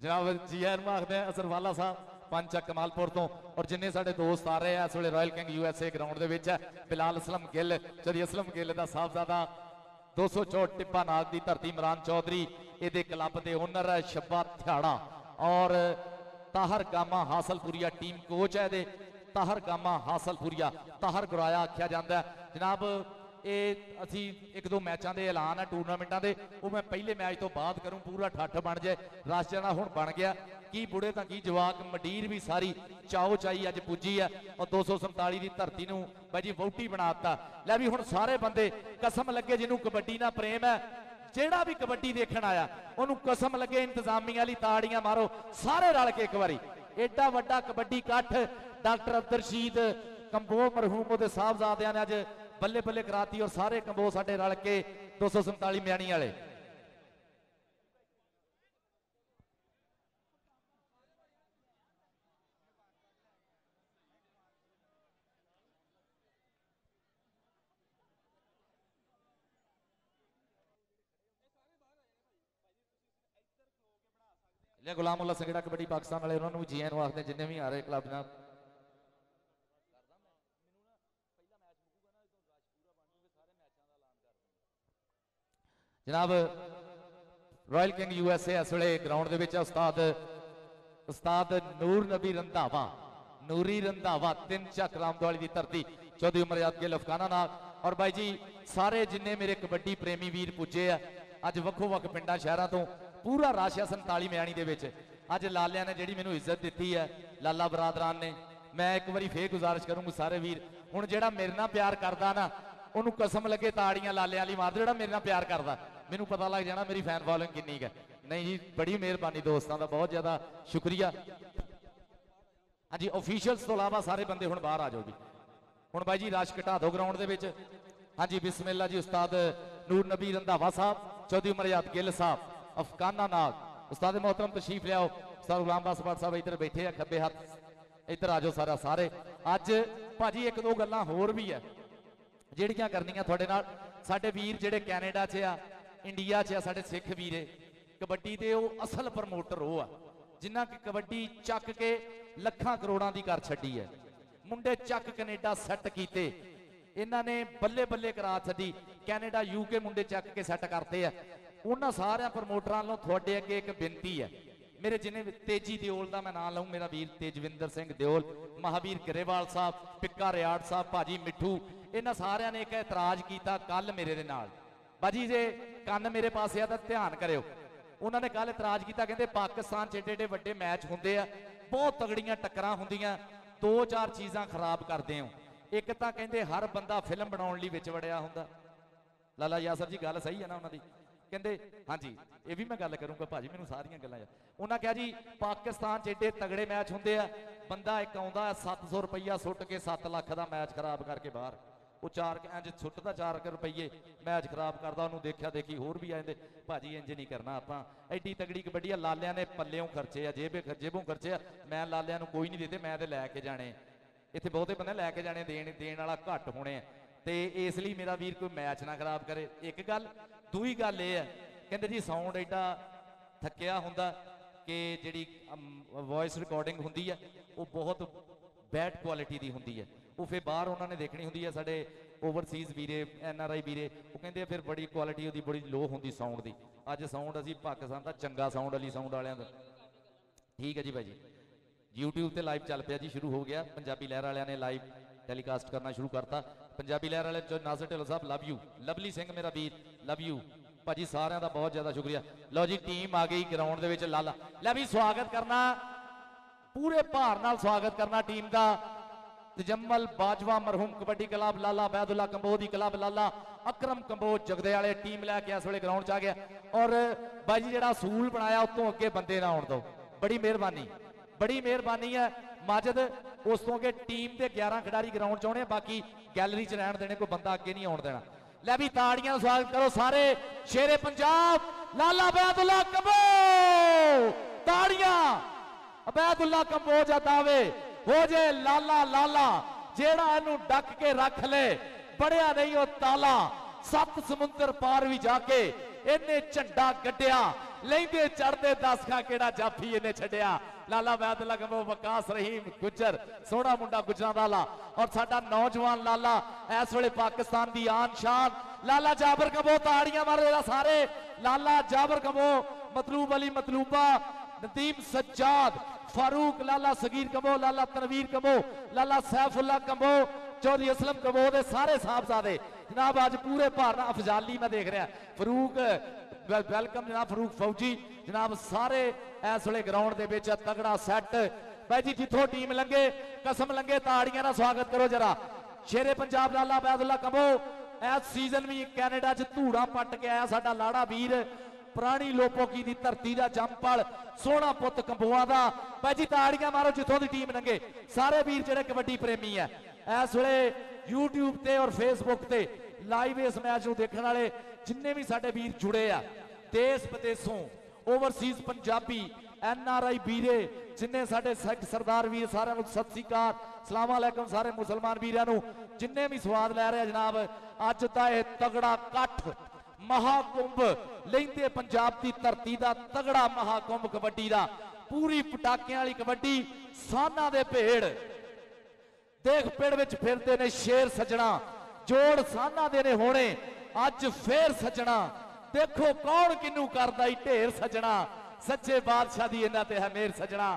जनाब जी आन आखते हैं असरवाला साहब पंच कमालपुर तो और जिन्हें साढ़े दोस्त आ रहे हैं इस वे रॉयल किंग USA ग्राउंड के बिलाल असलम गिल चौधरी असलम गिल का साहबजादा 264 टिप्पा नाग की धरती इमरान चौधरी ये क्लब के ओनर है शब्बा थियाड़ा और ताहर गामा हासलपुरिया टीम कोच है ये ताहर गामा हासलपुरिया ताहर गुराया आख्या जाता है जनाब ये असी एक दो मैचों के ऐलान है टूरनामेंटा के वो मैं पहले मैच तो बाद करूँ पूरा ठठ बन जाए रश जाना हुण बन गया की बुढ़े तो की जवाक मंडीर भी सारी चाओ चाई अज पुजी है और 247 की धरती नूं भाई जी वोटी बनाता लै भी हुण सारे बंदे कसम लगे जिन्हों कबड्डी नाल प्रेम है जेड़ा भी कबड्डी देखण आया उन्होंने कसम लगे इंतजामिया लई ताड़ियां मारो सारे रल के एक बारी एडा वड्डा कबड्डी कट्ठ डॉक्टर अब्दुल रशीद कंबो मरहूम उहदे साहबजादियां ने अज बल्ले बल्ले कराती और सारे कंबो साडे रल के 247 म्याणी वाले गुलाम उल्ला संगड़ा कबड्डी पाकिस्तान वाले उन्होंने भी जी आन आखते जिन्हें भी आ रहे क्लब जनाब जनाब रॉयल किंग USA इस वे ग्राउंड के उस्ताद नूर नबी रंधावा नूरी रंधावा 3 चक रामदवाली की धरती चौधरी उमर याद गिल अफगाना नाग और भाई जी सारे जिन्हें मेरे कबड्डी प्रेमी वीर पुजे है अज वक्खो वक् पिंडा शहरों तो पूरा राश है 47 म्याणी के अज लालिया ने जी मैंने इज्जत दी है लाला बरादरान ने मैं एक बार फिर गुजारिश करूंगा सारे वीर हुण जेड़ा मेरे नाल प्यार करता ना उन्होंने कसम लगे ताड़ियां लालिया वाली मार जो मेरे नाल प्यार करता मैनू पता लग जाना मेरी फैन फॉलोइंग कितनी है नहीं जी बड़ी मेहरबानी दोस्तों का बहुत ज्यादा शुक्रिया हाँ जी ऑफिशियल्स तो इलावा सारे बंदे हुण बाहर आ जाओ जी हुण भाई जी रश घटा दो ग्राउंड के हाँ जी बिस्मिल्ला जी उस्ताद नूर नबी रंधावा साहब चौधरी उमरियात गिल साहब अफगाना नाग उस्ताद मोहतरम तशरीफ लियाओ उस्ताद गुलाम बास भट्ट साहब इधर बैठे हैं खब्बे हाथ इधर आ जाओ सारा सारे अज भाजी एक दो गल्लां होर भी है ਜਿਹੜੀਆਂ ਕਰਨੀਆਂ ਤੁਹਾਡੇ ਨਾਲ ਸਾਡੇ ਵੀਰ ਜਿਹੜੇ ਕੈਨੇਡਾ 'ਚ ਆ ਇੰਡੀਆ 'ਚ ਆ ਸਾਡੇ ਸਿੱਖ ਵੀਰੇ ਕਬੱਡੀ ਦੇ ਉਹ ਅਸਲ ਪ੍ਰਮੋਟਰ ਉਹ ਆ ਜਿਨ੍ਹਾਂ ਕਿ ਕਬੱਡੀ ਚੱਕ ਕੇ ਲੱਖਾਂ ਕਰੋੜਾਂ ਦੀ ਕਰ ਛੱਡੀ ਹੈ ਮੁੰਡੇ ਚੱਕ ਕੈਨੇਡਾ ਸੈੱਟ ਕੀਤੇ ਇਹਨਾਂ ਨੇ ਬੱਲੇ ਬੱਲੇ ਕਰਾ ਛੱਡੀ ਕੈਨੇਡਾ UK ਮੁੰਡੇ ਚੱਕ ਕੇ ਸੈੱਟ ਕਰਤੇ ਆ ਉਹਨਾਂ ਸਾਰਿਆਂ ਪ੍ਰਮੋਟਰਾਂ ਵੱਲੋਂ ਤੁਹਾਡੇ ਅੱਗੇ ਇੱਕ ਬੇਨਤੀ ਹੈ मेरे जिन्हें तेजी दिओल का मैं नाम लूँ मेरा वीर तेजविंदर सिंह दिओल महावीर गरेवाल साहब पिक्का रियाड़ साहब भाजी मिठू इन्होंने सारिया ने एक एतराज किया कल मेरे दे नाल भाजी जे कन मेरे पास आ तो ध्यान करो उन्होंने कल एतराज किया कहते पाकिस्तान च एडे एडे वड्डे मैच होंगे बहुत तगड़ियां टक्करां होंदियां 2-4 चीज़ां खराब करते हो एक तो कहते हर बंदा फिल्म बनाने लई विच वड़िया हुंदा लाला यासर जी गल सही है ना उन्होंने कहते हाँ जी ये भी मैं गल करूँगा भाजी मैनूं सारियां गल्लां उन्हें कहा जी पाकिस्तान च एडे तगड़े मैच होंगे बंदा एक आउंदा 700 रुपया सुट के 7 लाख का मैच खराब करके बाहर वो 4 इंज सुटता 4 रुपये मैच खराब करता उन्होंने देखा देखी होर भी आते भाजी इंज नहीं करना आप एडी तगड़ी कबड्डी लालिया ने पल्लियों खर्चे आ जेबों खर्चे आ मैं लालिया कोई नहीं देते मैं तो लैके जाने इतने बहुते बंदे लैके जाने देन वाला घट होने तो इसलिए मेरा वीर कोई मैच ना खराब करे एक गल दूई गल ये है कहते जी साउंड एडा थकिया होंदा कि जी वॉइस रिकॉर्डिंग होंदी है वो बहुत बैड क्वालिटी की होंदी है वो फिर बाहर उन्होंने देखनी होंदी है साढ़े ओवरसीज़ वीरे NRI वीरे वो कहते फिर बड़ी क्वालिटी वो बड़ी लो होंदी साउंड की अज साउंड असी पाकिस्तान का चंगा साउंड अली साउंड वाले ठीक है जी भाई जी YouTube से लाइव चल पाया जी शुरू हो गया पंजाबी लहर वाले ने लाइव टैलीकास्ट करना शुरू करता पंजाबी लहर वाले नासिर ढिल्लों साहब लव यू लवली सिंह मेरा वीर लव यू भाजी सारिਆਂ ਦਾ बहुत ज्यादा शुक्रिया लो जी टीम आ गई ग्राउंड ਦੇ ਵਿੱਚ लाला ਲੈ भी स्वागत करना पूरे भार नाल स्वागत करना टीम का तजम्मल बाजवा मरहूम कबड्डी क्लब लाला बैदुल्ला कंबोज क्लब लाला अकरम कंबोज जगदे वाले टीम लैके इस वे ग्राउंड च आ गया और भाई जी जो असूल बनाया उतों अगे बंदे ना आने दो बड़ी मेहरबानी है माजिद उस तो अगे टीम के 11 खिडारी ग्राउंड च आने बाकी गैलरी च रहन देने कोई बंदा अगे नहीं आने देना लै भी ताड़ियां स्वागत करो सारे शेरे पंजाब लाला बैदुल्ला कंबोज ताड़ियां बैदुल्ला कंबोज दावे हो जे लाला लाला जेड़ा इनू डक के रख ले बड़िया नहीं वो ताला 7 समुंदर पार भी जाके इन्हें झंडा गड्ढिया लेंदे चढ़ते दसखा केड़ा जाफी इन्हें छड़िया लाला बैदुल्ला कंबो वकास रहीम गुजर सोहना मुंडा गुजरां दा लाला और साडा नौजवान लाला इस वेले पाकिस्तान दी आन शान लाला जाबर कंबो ताड़ियां मारो सारे लाला जाबर कंबो मतलूब अली मतलूबा नदीम सज्जाद फारूक लाला सगीर कंबो लाला तनवीर कंबो लाला सैफुल्ला कंबो चौधरी असलम कंबो दे सारे साहबजादे जनाब अज पूरे भारत अफजाली मैं देख रहा फरूक वेलकम जनाब फरूक फौजी जनाब सारे इस वेले ग्राउंड दे विच तगड़ा सैट भाई जी जिथों टीम लंघे कसम लंघे ताड़ियां दा स्वागत करो जरा शेरे पंजाब लाला बैदुल्ला कंबो इस सीजन भी कैनेडा च धूड़ा पट के आया साडा लाड़ा वीर पुरानी लोपोकी दी धरती दा जंपल सोहना पुत कंबोआ दा भाई जी ताड़ियां मारो जिथों दी टीम लंघे सारे वीर जेडे कबड्डी प्रेमी है इस वेले यूट्यूब ते और फेसबुक ते लाइव इस मैच नूं देखण वाले जिन्ने भी साडे वीर जुड़े आ देश विदेशों ओवरसीज पंजाबी NRI वीरे जिन्ने साडे सिख सरदार वीर सारे नूं सत श्री अकाल सलाम अलैकुम सारे मुसलमान वीरां नूं जिन्ने भी स्वाद लै रहे जनाब अज दा इह तगड़ा कट्ठ महाकुंभ लेंदे पंजाब की धरती का तगड़ा महाकुंभ कबड्डी का पूरी पटाकियां वाली कबड्डी साना दे भेड़ देख पेड़ विच फिरदे ने शेर सजना जोड़ साना दे ने होने अज फेर सजना देखो कौन किनू करदा ई ढेर सजना सच्चे बादशाह दी इन्हां ते है मेहर सजना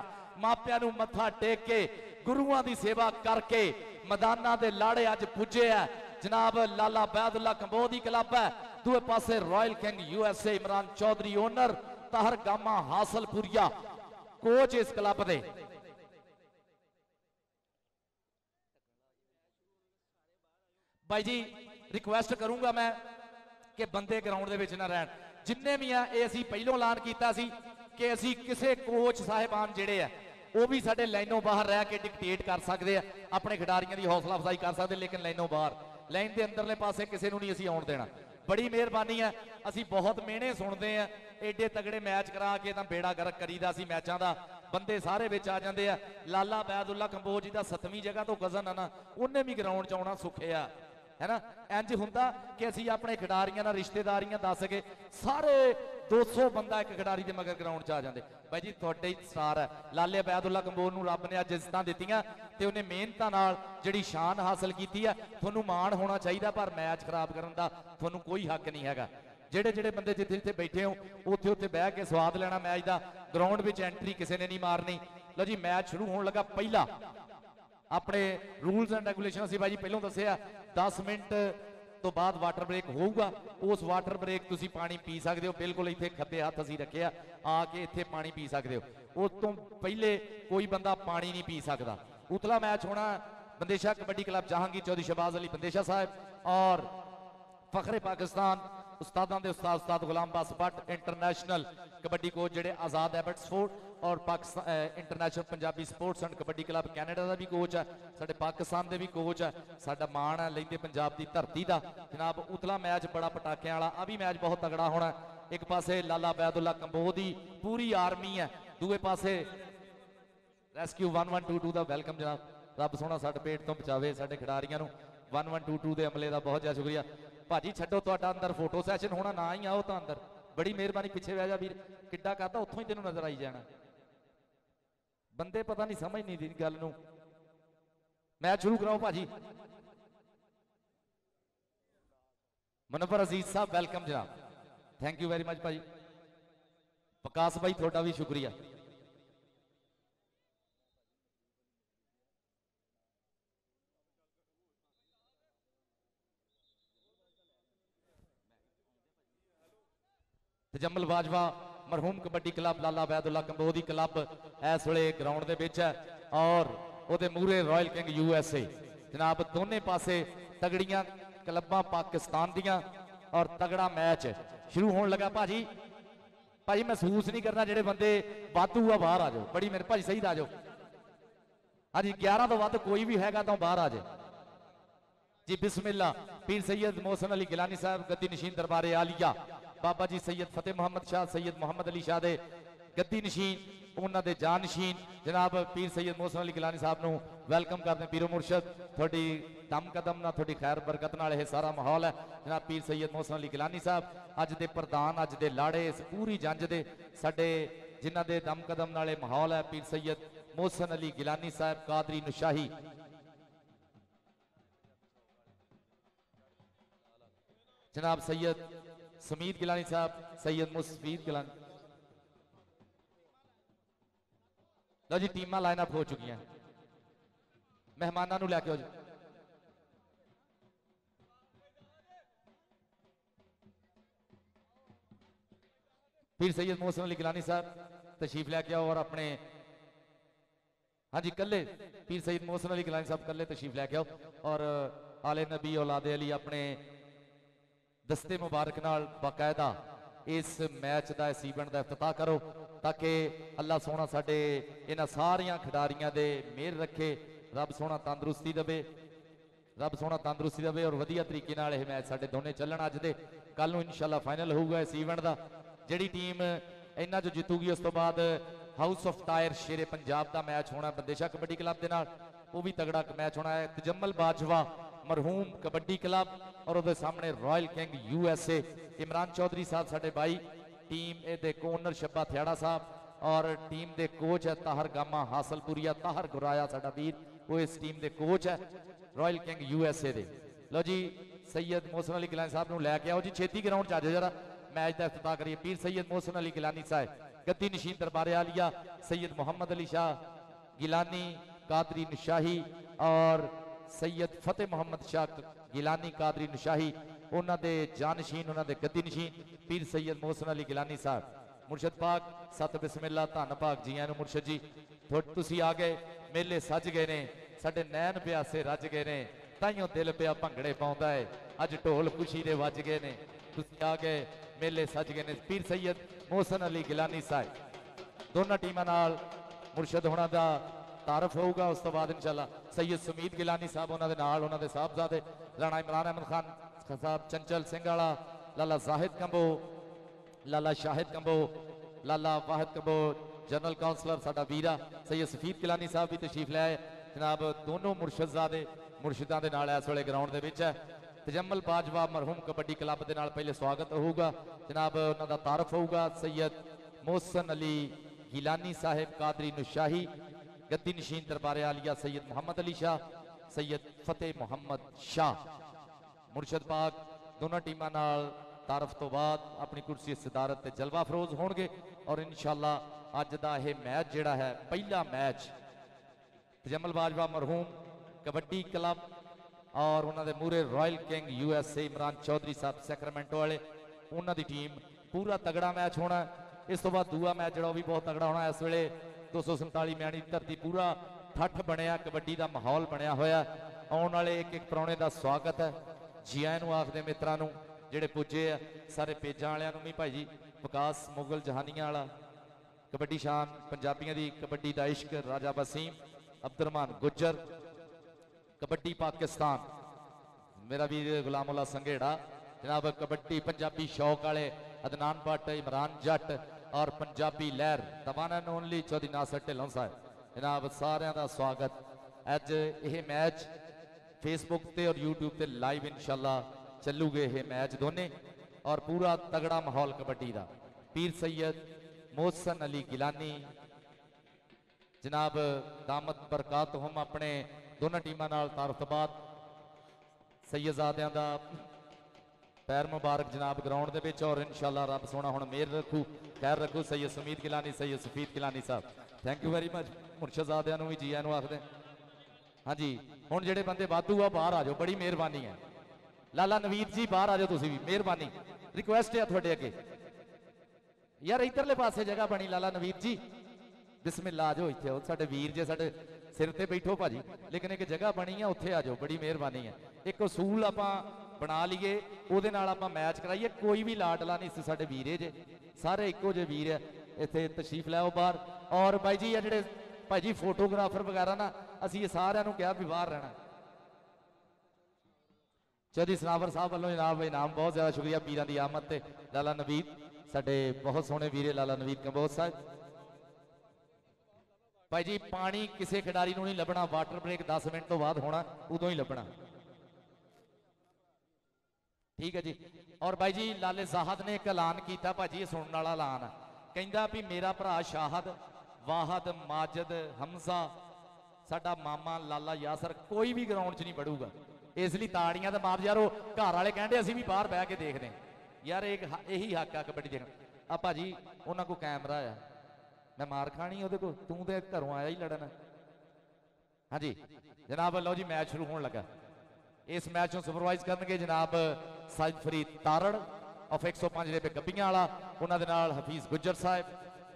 मापियां नू मत्था टेक के गुरुआं दी सेवा करके मैदानां दे लाड़े अज पुजे है जनाब लाला बैदुल्ला कंबो दी क्लब है दूए पासे Royal King USA Imran Chaudhary owner Tahir Gama Hasalpuria coach इस क्लब दे भाई जी रिक्वेस्ट करूंगा मैं कि बंदे ग्राउंड दे विच ना रहन जिन्ने भी आ ये असीं पहलों ऐलान कीता सी कि असीं किसे कोच साहिबान जिहड़े आ वो भी साडे लाइनों बाहर रह के डिकटेट कर सकते हैं अपने खिडारियों की हौसला अफजाई कर सकते लेकिन लाइनों बाहर लाइन के अंदरले पासे किसी को नहीं असीं आउण देना बड़ी मेहरबानी है असीं बहुत मेहने सुनते हैं एडे तगड़े मैच करा के तां बेड़ा गर्क करीदा सी मैचों का बंदे सारे विच आ जाते हैं लाला बैदुल्ला कंबो जी का 7वीं जगह तो कज़न है ना उन्हें भी ग्राउंड च आउणा सुखे आ है ना इंज हुंदा कि असीं अपने खिडारियां नाल रिश्तेदारियां दस के सारे 200 बंदा एक खिडारी के मगर ग्राउंड च आ जाते भाई जी तुहाडे ही स्टार है लाले बैदुल्ला कंबो नूं रब ने अज इज्जतां दित्तियां ते उहने मेहनतां नाल जिहड़ी शान हासिल कीती है तुहानूं माण होना चाहिए पर मैच खराब करन दा तुहानूं कोई हक नहीं हैगा जेडे जेडे बंदे जिथे जिथे बैठे हो उत्थे उत्थे बह के स्वाद लेना मैच का ग्राउंड विच एंट्री किसी ने नहीं मारनी लो जी मैच शुरू होने लगा पहला अपने रूल्स एंड रेगुलेशन असीं भाई जी पहलों दस्सिआ 10 मिनट तो बाद वाटर ब्रेक होगा उस वाटर ब्रेक तुसीं पानी पी सकते हो बिल्कुल इत्थे खब्बे हत्थ असीं रखे आके इत्थे पानी पी सकते हो उस तो पहले कोई बंदा पानी नहीं पी सकता उतला मैच होना बंदेशा कबड्डी क्लब जहांगीर चौधरी शहबाज अली बंदेशा साहब और फखरे पाकिस्तान उस्तादां दे उस्ताद उस्ताद गुलाम बास भट्ट इंटरनेशनल कबड्डी कोच जेडे आजाद एबर्ट्सफोर्ड और Pakistan international Punjabi sports and kabaddi club Canada का भी कोच है साडे पाकिस्तान के भी कोच है साडा मान है लेंदे पंजाब की धरती का जनाब उतला मैच बड़ा पटाकियां वाला आ भी मैच बहुत तगड़ा होना एक पासे लाला बैदुल्ला कंबो दी पूरी आर्मी है दूए पासे रेस्क्यू 1122 का वेलकम जनाब रब सोहना साडे पेट तो बचावे साडे खिडारियां नूं 1122 के अमले का बहुत ज़्यादा शुक्रिया भाजी छड्डो तुहाडा अंदर फोटो सैशन होना ना ही आओ तो अंदर बड़ी मेहरबानी पिछे बह जा वीर किड्डा करदा उत्थों ही तेनों नजर आई जाना बंदे पता नहीं समझ नहीं दी गल नूं मैच शुरू कराओ भाजी मुनव्वर अजीज साहब वेलकम जनाब थैंक यू वेरी मच भाजी प्रकाश भाई थोड़ा भी शुक्रिया तजम्मल बाजवा मरहूम kabaddi club Lala Baidulla combo the club इस वेले ग्राउंड दे विच है और उहदे मूहरे रॉयल किंग USA जनाब दोने पासे तगड़ियां क्लबां पाकिस्तान दियां और तगड़ा मैच शुरू होने लगा भाजी भाजी महसूस नहीं करना जेडे बंदे वाधू आ बाहर आ जाओ बड़ी मेरे भाजी सही आ जाओ हाँ जी 11 तो वध कोई भी हैगा तो बाहर आ जाए जी बिस्मिल्ला पीर सैयद मोहसन अली गिलानी साहब गद्दी नशीन दरबारे आलिया बाबा जी सैयद फतेह मोहम्मद शाह सैयद मोहम्मद अली शाह दे गद्दी नशीन उन्होंने जानशीन जनाब पीर सैयद मोहसन अली गिलानी साहब नूं वेलकम करते पीरो मुर्शद थोड़ी दम कदम ना थोड़ी खैर बरकत नाल यह सारा माहौल है। जनाब पीर सैयद मोहसन अली गिलानी साहब अज दे प्रधान, अज दे लाड़े, इस पूरी जंज दे साडे जिन्हां दे दम कदम नाल माहौल है। पीर सैयद मोहसन अली गिलानी साहब कादरी नुशाही, जनाब सैयद समीद गिलानी साहब, सैयद मुसफीद गिलानी। लो जी टीमां लाइनअप हो चुकी हैं, मेहमानों को लैके आओ जी। पीर सैयद मोहसन अली गिलानी साहब तशरीफ लैके आओ और अपने, हाँ जी कल्ले पीर सैयद मोहसन अली गिलानी साहब कल्ले तशरीफ लैके आओ और आले नबी औलादे अली अपने दस्ते मुबारक नाल बाकायदा इस मैच का, इस इवेंट का इफ्तिताह करो ताकि अल्लाह सोहना साडे इन्हां सारियां खिडारियां दे मेहर रखे। रब सोहना तंदुरुस्ती देवे, रब सोहना तंदुरुस्ती देवे और वधिया तरीके नाल यह मैच साडे दोने चलन। अज दे कल नूं इंशाअल्लाह फाइनल होऊगा इस इवेंट का। जिहड़ी टीम इन्हां चों जितूगी उस तो बाद house of tyre Shere Punjab का मैच होना बंदेशा कबड्डी क्लब के नाल, वो भी तगड़ा मैच होना है। तजम्मल बाजवा मरहूम कबड्डी क्लब और उहदे सामने royal king USA Imran Chaudhary साहब साडे भाई, टीम दे ओनर शब्बा थियाड़ा साहब और टीम दे कोच है ताहर गामा हासलपुरिया, ताहर गुराया साडा वीर, वो इस टीम दे कोच है रॉयल किंग यूएसए दे। लो जी सैयद मोहसन अली गिलानी साहब नूं लैके आओ जी, छेती ग्राउंड च आ जाओ जरा, मैच का इफ्तिताह करिए। पीर सैयद मोहसन अली गिलानी साहब गद्दी नशीन दरबारे आलिया, सैयद मोहम्मद अली शाह गिलानी कादरी नुशाही और सैयद फतेह मोहम्मद शाह गिलानी कादरी नुशाही, उन्होंने दे जानशीन, उन्होंने गद्दी नशीन पीर सैयद मोहसन अली गिलानी साहब। मुर्शद पाक सत बिस्मिल्ला, धन पाक जी आनू मुर्शद जी तुसी आ गए, मेले सज गए ने, साडे नैन प्यासे रज गए ने, ताइयों दिल पिया भंगड़े पाउंदा है, अज ढोल खुशी दे वज गए ने, तुसी आ गए मेले सज गए ने। पीर सैयद मोहसन अली गिलानी साहब दोनों टीमां नाल मुर्शद होना दा तारफ होगा। उस तो बाद इंशाअल्लाह सैयद समीद गिलानी साहब उन्होंने नाल उन्होंने साहबजादे राणा इमरान अहमद खान साहब, चंचल सिंह वाला, लाला जाहिद कंबो, लाला शाहिद कंबो, लाला वाहिद कंबो, जनरल काउंसलर साडा वीरा सैयद सफीद गिलानी साहब भी तशरीफ ले आए। जनाब दोनों मुर्शदादे मुर्शिदां दे नाल इस वेले ग्राउंड दे विच है। तजम्मल बाजवा मरहूम कबड्डी क्लब के नाल पहले स्वागत होगा, जनाब उन्हों का तारफ होगा। सैयद मोहसन अली गिलानी साहिब कादरी नुशाही, गद्दी नशीन दरबारे आलिया सैयद मोहम्मद अली शाह, सैयद फतेह मोहम्मद शाह। मुर्शद पाक दोनों टीमां नाल तारफ तो बाद अपनी कुर्सी सदारत ते जलवा फरोज होणगे और इंशाअल्लाह अज दा यह मैच जिहड़ा है पहला मैच तजम्मल बाजवा मरहूम कबड्डी क्लब और उन्होंने मूरे Royal king USA Imran Chaudhary साहब सैक्रामेंटो वाले, उन्होंने टीम पूरा तगड़ा मैच होना। इस तो बाद दूआ मैच जो भी बहुत तगड़ा होना। इस वे 247 मैणी धरती पूरा ठठ बनया, कबड्डी का माहौल बनया होया। आने वाले एक एक प्राहुणे का स्वागत है, जी आए आखदे मित्रां नूं जिहड़े पुजे आ, सारे पेजां वालियां नूं भी भाई जी, विकास मुगल जहानिया वाला, कबड्डी शान पंजाबियों की कबड्डी का इश्क राजा वसीम, अब्दुरहमान गुज्जर, कबड्डी पाकिस्तान मेरा वीर गुलाम उल्ला संघेड़ा, जनाब कबड्डी पंजाबी शौक वाले अदनान भट्ट, इमरान जट और Punjabi Lehar the one and only Chaudhary Nasir Dhillon साहब, जनाब सारिਆਂ ਦਾ स्वागत। अज यह मैच फेसबुक ते और यूट्यूब ते लाइव इंशाअल्लाह चलूगे ये मैच दोने और पूरा तगड़ा माहौल कबड्डी का। पीर सैयद मोहसन अली गिलानी जनाब दामद बरकात हम अपने दोनों टीमां नाल तारुफबाद सैयदजादियां दा पैर मुबारक जनाब ग्राउंड दे विच और इंशाअल्लाह रब सोना हुण मेहर रखू खैर रखू। सैयद समीद गिलानी सैयद सफीद गिलानी साहब थैंक यू वेरी मच। मुर्शदादियां नूं भी जी आनूं आखदे हाँ जी। हुण जिहड़े बंदे वाधू आ बाहर आ जाओ, बड़ी मेहरबानी है। लाला नवीद जी बाहर आ जाओ, तुसीं भी मेहरबानी रिक्वेस्ट है तुहाडे अगे यार, इधरले पासे जगह बनी लाला नवीद जी बिस्मिल्लाह आ जाओ इत्थे आओ, साडे वीर जे साडे सिर ते बैठो भाजी, लेकिन एक जगह बनी है उत्थे आ जाओ, बड़ी मेहरबानी है। एक असूल आपां बना लीए उहदे नाल आपां मैच कराइए, कोई भी लाडला नहीं सी, साडे वीरे जे सारे इक्को जे वीर है। इत्थे तशरीफ लैओ बाहर और भाई जी जिहड़े भाई जी फोटोग्राफर वगैरह ना असीं ये सारिआं नूं कहा भी बाहर रहना। चौधरी सनावर साहब वालों जनाब इनाम बहुत ज्यादा शुक्रिया वीरां दी आमद ते लाला नवीद साडे बहुत सोहणे वीरे लाला नवीद कंबोज साहब। भाई जी पानी किसी खिडारी नूं नहीं लभना, वाटर ब्रेक 10 मिनट तो बाद होना, उदों ही लभना। ठीक है जी। और बाई जी लाले साहद ने एक ऐलान किया भाजी, सुनने वाला ऐलान कहता भी मेरा भरा शाहद वाहद माजिद हमजा साडा मामा लाला यासर कोई भी ग्राउंड च नहीं बढ़ूगा, इसलिए ताड़ियां तो मार यारो। घर वाले कहते असीं भी बाहर बह के देखते हैं यार, एक यही हक है कबड्डी देखना। आ भाजी उन्होंने को कैमरा आ, मैं मार खानी वो को, तू तो घरों आया ही लड़न। हाँ जी जनाब, लो जी मैच शुरू होने लगा। इस मैच को सुपरवाइज करनगे जनाब साजिद फरीद तारड़ ऑफ 105 ਜਿਹੜੇ ਗੱਬੀਆਂ ਵਾਲਾ, ਉਹਨਾਂ ਦੇ ਨਾਲ ਹਫੀਜ਼ ਗੁੱਜਰ ਸਾਹਿਬ,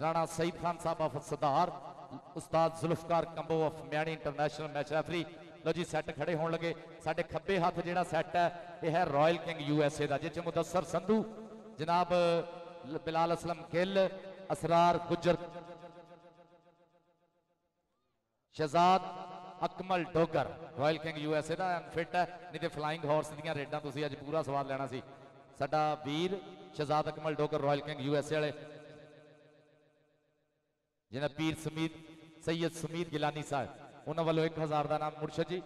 ਰਾਣਾ ਸਈਦ ਖਾਨ ਸਾਹਿਬ ਆਫ ਸਦਾਰ, ਉਸਤਾਦ Zulfiqar Kamboh of Miani international match referee. ਲੋ ਜੀ ਸੈੱਟ ਖੜੇ ਹੋਣ ਲੱਗੇ। ਸਾਡੇ ਖੱਬੇ ਹੱਥ ਜਿਹੜਾ ਸੈੱਟ ਹੈ ਇਹ ਹੈ ਰਾਇਲ ਕਿੰਗ USA ਦਾ, ਜਿਸ ਚ ਮੁਦੱਸਰ ਸੰਧੂ, ਜਨਾਬ Bilal Aslam Gill, Asrar Gujjar, Shahzad Akmal Dogar. Royal King USA ਦਾ ਫਿੱਟ ਹੈ, ਨਹੀਂ ਤੇ ਫਲਾਈਂਗ ਹਾਰਸ ਦੀਆਂ ਰੇਡਾਂ ਤੁਸੀਂ ਅੱਜ ਪੂਰਾ ਸਵਾਦ ਲੈਣਾ ਸੀ। ਸਾਡਾ ਵੀਰ Shahzad Akmal Dogar Royal King USA ਵਾਲੇ, ਜਿਹਨਾਂ ਪੀਰ ਸਮੀਦ ਸੈयद ਸਮੀਦ ਗਿਲਾਨੀ ਸਾਹਿਬ, ਉਹਨਾਂ ਵੱਲੋਂ 1000 ਦਾ ਨਾਮ ਮੁਰਸ਼ਦ ਜੀ,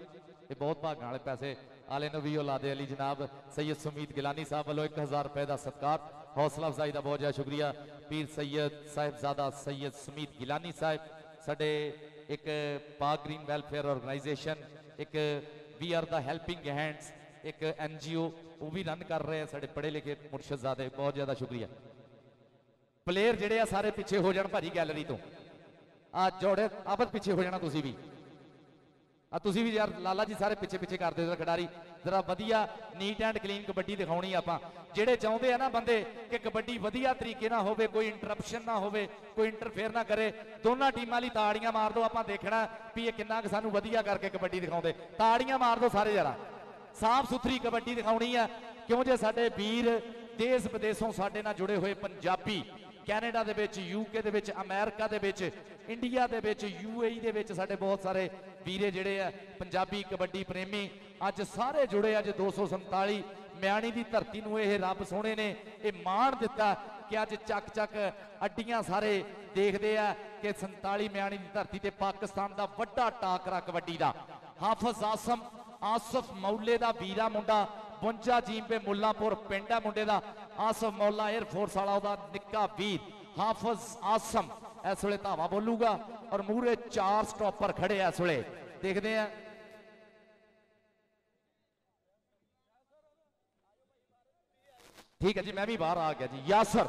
ਇਹ ਬਹੁਤ ਭਾਗਾਂ ਵਾਲੇ ਪੈਸੇ ਆਲੇ ਨਬੀ ਔਲਾਦੇ ਅਲੀ ਜਨਾਬ सैयद ਸਮੀਦ ਗਿਲਾਨੀ ਸਾਹਿਬ ਵੱਲੋਂ 1000 ਰੁਪਏ ਦਾ ਸਤਿਕਾਰ, ਹੌਸਲਾ ਅਫਜ਼ਾਈ ਦਾ ਬਹੁਤ ਜ਼ਿਆਦਾ ਸ਼ੁਕਰੀਆ। ਪੀਰ ਸैयद ਸਾਹਿਬਜ਼ਾਦਾ सैयद ਸਮੀਦ ਗਿਲਾਨੀ ਸਾਹਿਬ ਸਾਡੇ एक पाक ग्रीन वेलफेयर ऑर्गेनाइजेशन, एक we are the helping hands, एक NGO वो भी रन कर रहे हैं साढ़े पढ़े लिखे मुर्शदजादे, बहुत ज़्यादा शुक्रिया। प्लेयर जेडे आ सारे पिछे हो जान भाजी गैलरी तो, आ जोड़े आपस पिछे हो जाना तुसी भी, तुसी भी यार लाला जी सारे पिछे पिछे करते हो खिडारी, जरा वधिया नीट एंड क्लीन कबड्डी दिखानी आपां। ਜਿਹੜੇ ਚਾਹੁੰਦੇ ਆ ਨਾ ਬੰਦੇ ਕਿ ਕਬੱਡੀ ਵਧੀਆ ਤਰੀਕੇ ਨਾਲ ਹੋਵੇ, ਕੋਈ ਇੰਟਰਪਸ਼ਨ ਨਾ ਹੋਵੇ, ਕੋਈ ਇੰਟਰਫੇਅਰ ਨਾ ਕਰੇ, ਦੋਨਾਂ ਟੀਮਾਂ ਲਈ ਤਾੜੀਆਂ ਮਾਰ ਦਿਓ। ਆਪਾਂ ਦੇਖਣਾ ਵੀ ਇਹ ਕਿੰਨਾ ਕੁ ਸਾਨੂੰ ਵਧੀਆ ਕਰਕੇ ਕਬੱਡੀ ਦਿਖਾਉਂਦੇ। ਤਾੜੀਆਂ ਮਾਰ ਦਿਓ ਸਾਰੇ ਜਰਾ, ਸਾਫ਼ ਸੁਥਰੀ ਕਬੱਡੀ ਦਿਖਾਉਣੀ ਆ। ਕਿਉਂ ਜੇ ਸਾਡੇ ਵੀਰ ਦੇਸ਼ ਵਿਦੇਸ਼ੋਂ ਸਾਡੇ ਨਾਲ ਜੁੜੇ ਹੋਏ ਪੰਜਾਬੀ, ਕੈਨੇਡਾ ਦੇ ਵਿੱਚ, UK ਦੇ ਵਿੱਚ, ਅਮਰੀਕਾ ਦੇ ਵਿੱਚ, ਇੰਡੀਆ ਦੇ ਵਿੱਚ, UAE ਦੇ ਵਿੱਚ ਸਾਡੇ ਬਹੁਤ ਸਾਰੇ ਵੀਰੇ ਜਿਹੜੇ ਆ ਪੰਜਾਬੀ ਕਬੱਡੀ ਪ੍ਰੇਮੀ ਅੱਜ ਸਾਰੇ ਜੁੜੇ। ਅੱਜ 247 ਮਿਆਣੀ ਦੀ ਧਰਤੀ ਨੂੰ ਇਹ ਰੱਬ ਸੋਹਣੇ ਨੇ ਇਹ ਮਾਣ ਦਿੱਤਾ ਕਿ ਅੱਜ ਚੱਕ ਚੱਕ ਅੱਡੀਆਂ ਸਾਰੇ ਦੇਖਦੇ ਆ ਕਿ 47 ਮਿਆਣੀ ਦੀ ਧਰਤੀ ਤੇ ਪਾਕਿਸਤਾਨ ਦਾ ਵੱਡਾ ਟਾਕਰਾ ਕਬੱਡੀ ਦਾ। ਹਾਫਿਜ਼ ਆਸਮ ਆਸਫ ਮੌਲੇ ਦਾ ਵੀਰਾ ਮੁੰਡਾ 52 ਜੀਂਬੇ ਮੁੱਲਾਂਪੁਰ ਪਿੰਡ ਹੈ ਮੁੰਡੇ ਦਾ, ਆਸਫ ਮੌਲਾ 에ਅਰ ਫੋਰਸ ਵਾਲਾ ਉਹਦਾ ਨਿੱਕਾ ਵੀਰ ਹਾਫਿਜ਼ ਆਸਮ ਇਸ ਵੇਲੇ ਧਾਵਾ ਬੋਲੂਗਾ। ਔਰ ਮੂਹਰੇ 4 ਸਟਾਪਰ ਖੜੇ ਇਸ ਵੇਲੇ ਦੇਖਦੇ ਆ। ठीक है जी, मैं भी बाहर आ गया जी। यासर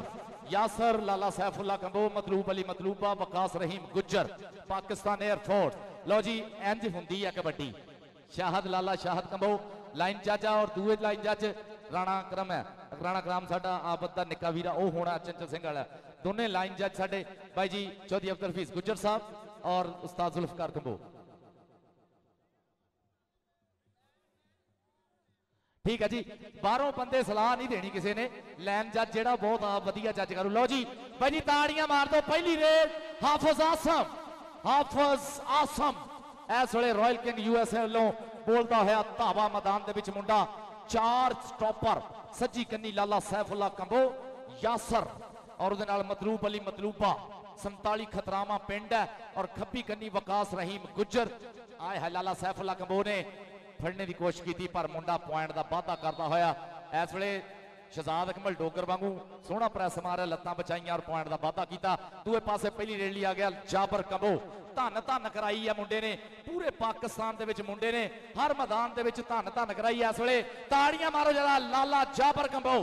यासर लाला सैफुल्ला कंबो, मतलूब अली मतलूबा, वकास रहीम गुज्जर, पाकिस्तान एयरफोर्स। लो जी इंज हुंदी है कबड्डी। शाहद लाला शाहद कंबो लाइन जज और दूए लाइन जज राणा करम है, राणा करम साडा आबद दा निक्का वीरा ओ होना चंचल सिंह वाला। दोने लाइन जज साडे भाई जी चौधरी अब्दुल हफीज गुज्जर साहब और उस्ताद जुल्फकार कंबो। ठीक है जी, बाहरों बंदे सलाह नहीं देनी किसी ने, लैन जज जेड़ा बहुत वधिया जज करो। लो जी भाई जी ताड़ियां मार दो। पहली रेड हाफिज आसम, हाफिज आसम इस वेले रॉयल किंग USA वालों बोलता होया धावा मैदान दे विच मुंडा। 4 स्टॉपर सज्जी कन्नी लाला सैफुल्ला कंबो यासर और उहदे नाल मतलूब अली मतलूबा, 47 खतरामा पिंड है और खब्बी कन्नी वकास रहीम गुज्जर। आए है लाला सैफुल्ला कंबो ने फड़ने की कोशिश की पर मुंडा पॉइंट का वाधा करता होया इस वेले शहजाद अकमल डोगर वांगू सोहना प्रेस मारिया, लत्तां बचाईयां और पॉइंट का वाधा किया। दूए पासे पहली रेली आ गया जाबर कंबो, धन धन कराई है मुंडे ने, पूरे पाकिस्तान दे विच मुंडे ने हर मैदान दे विच धन धन कराई है। इस वेले ताड़ियां मारो जरा लाला जाबर कंबो,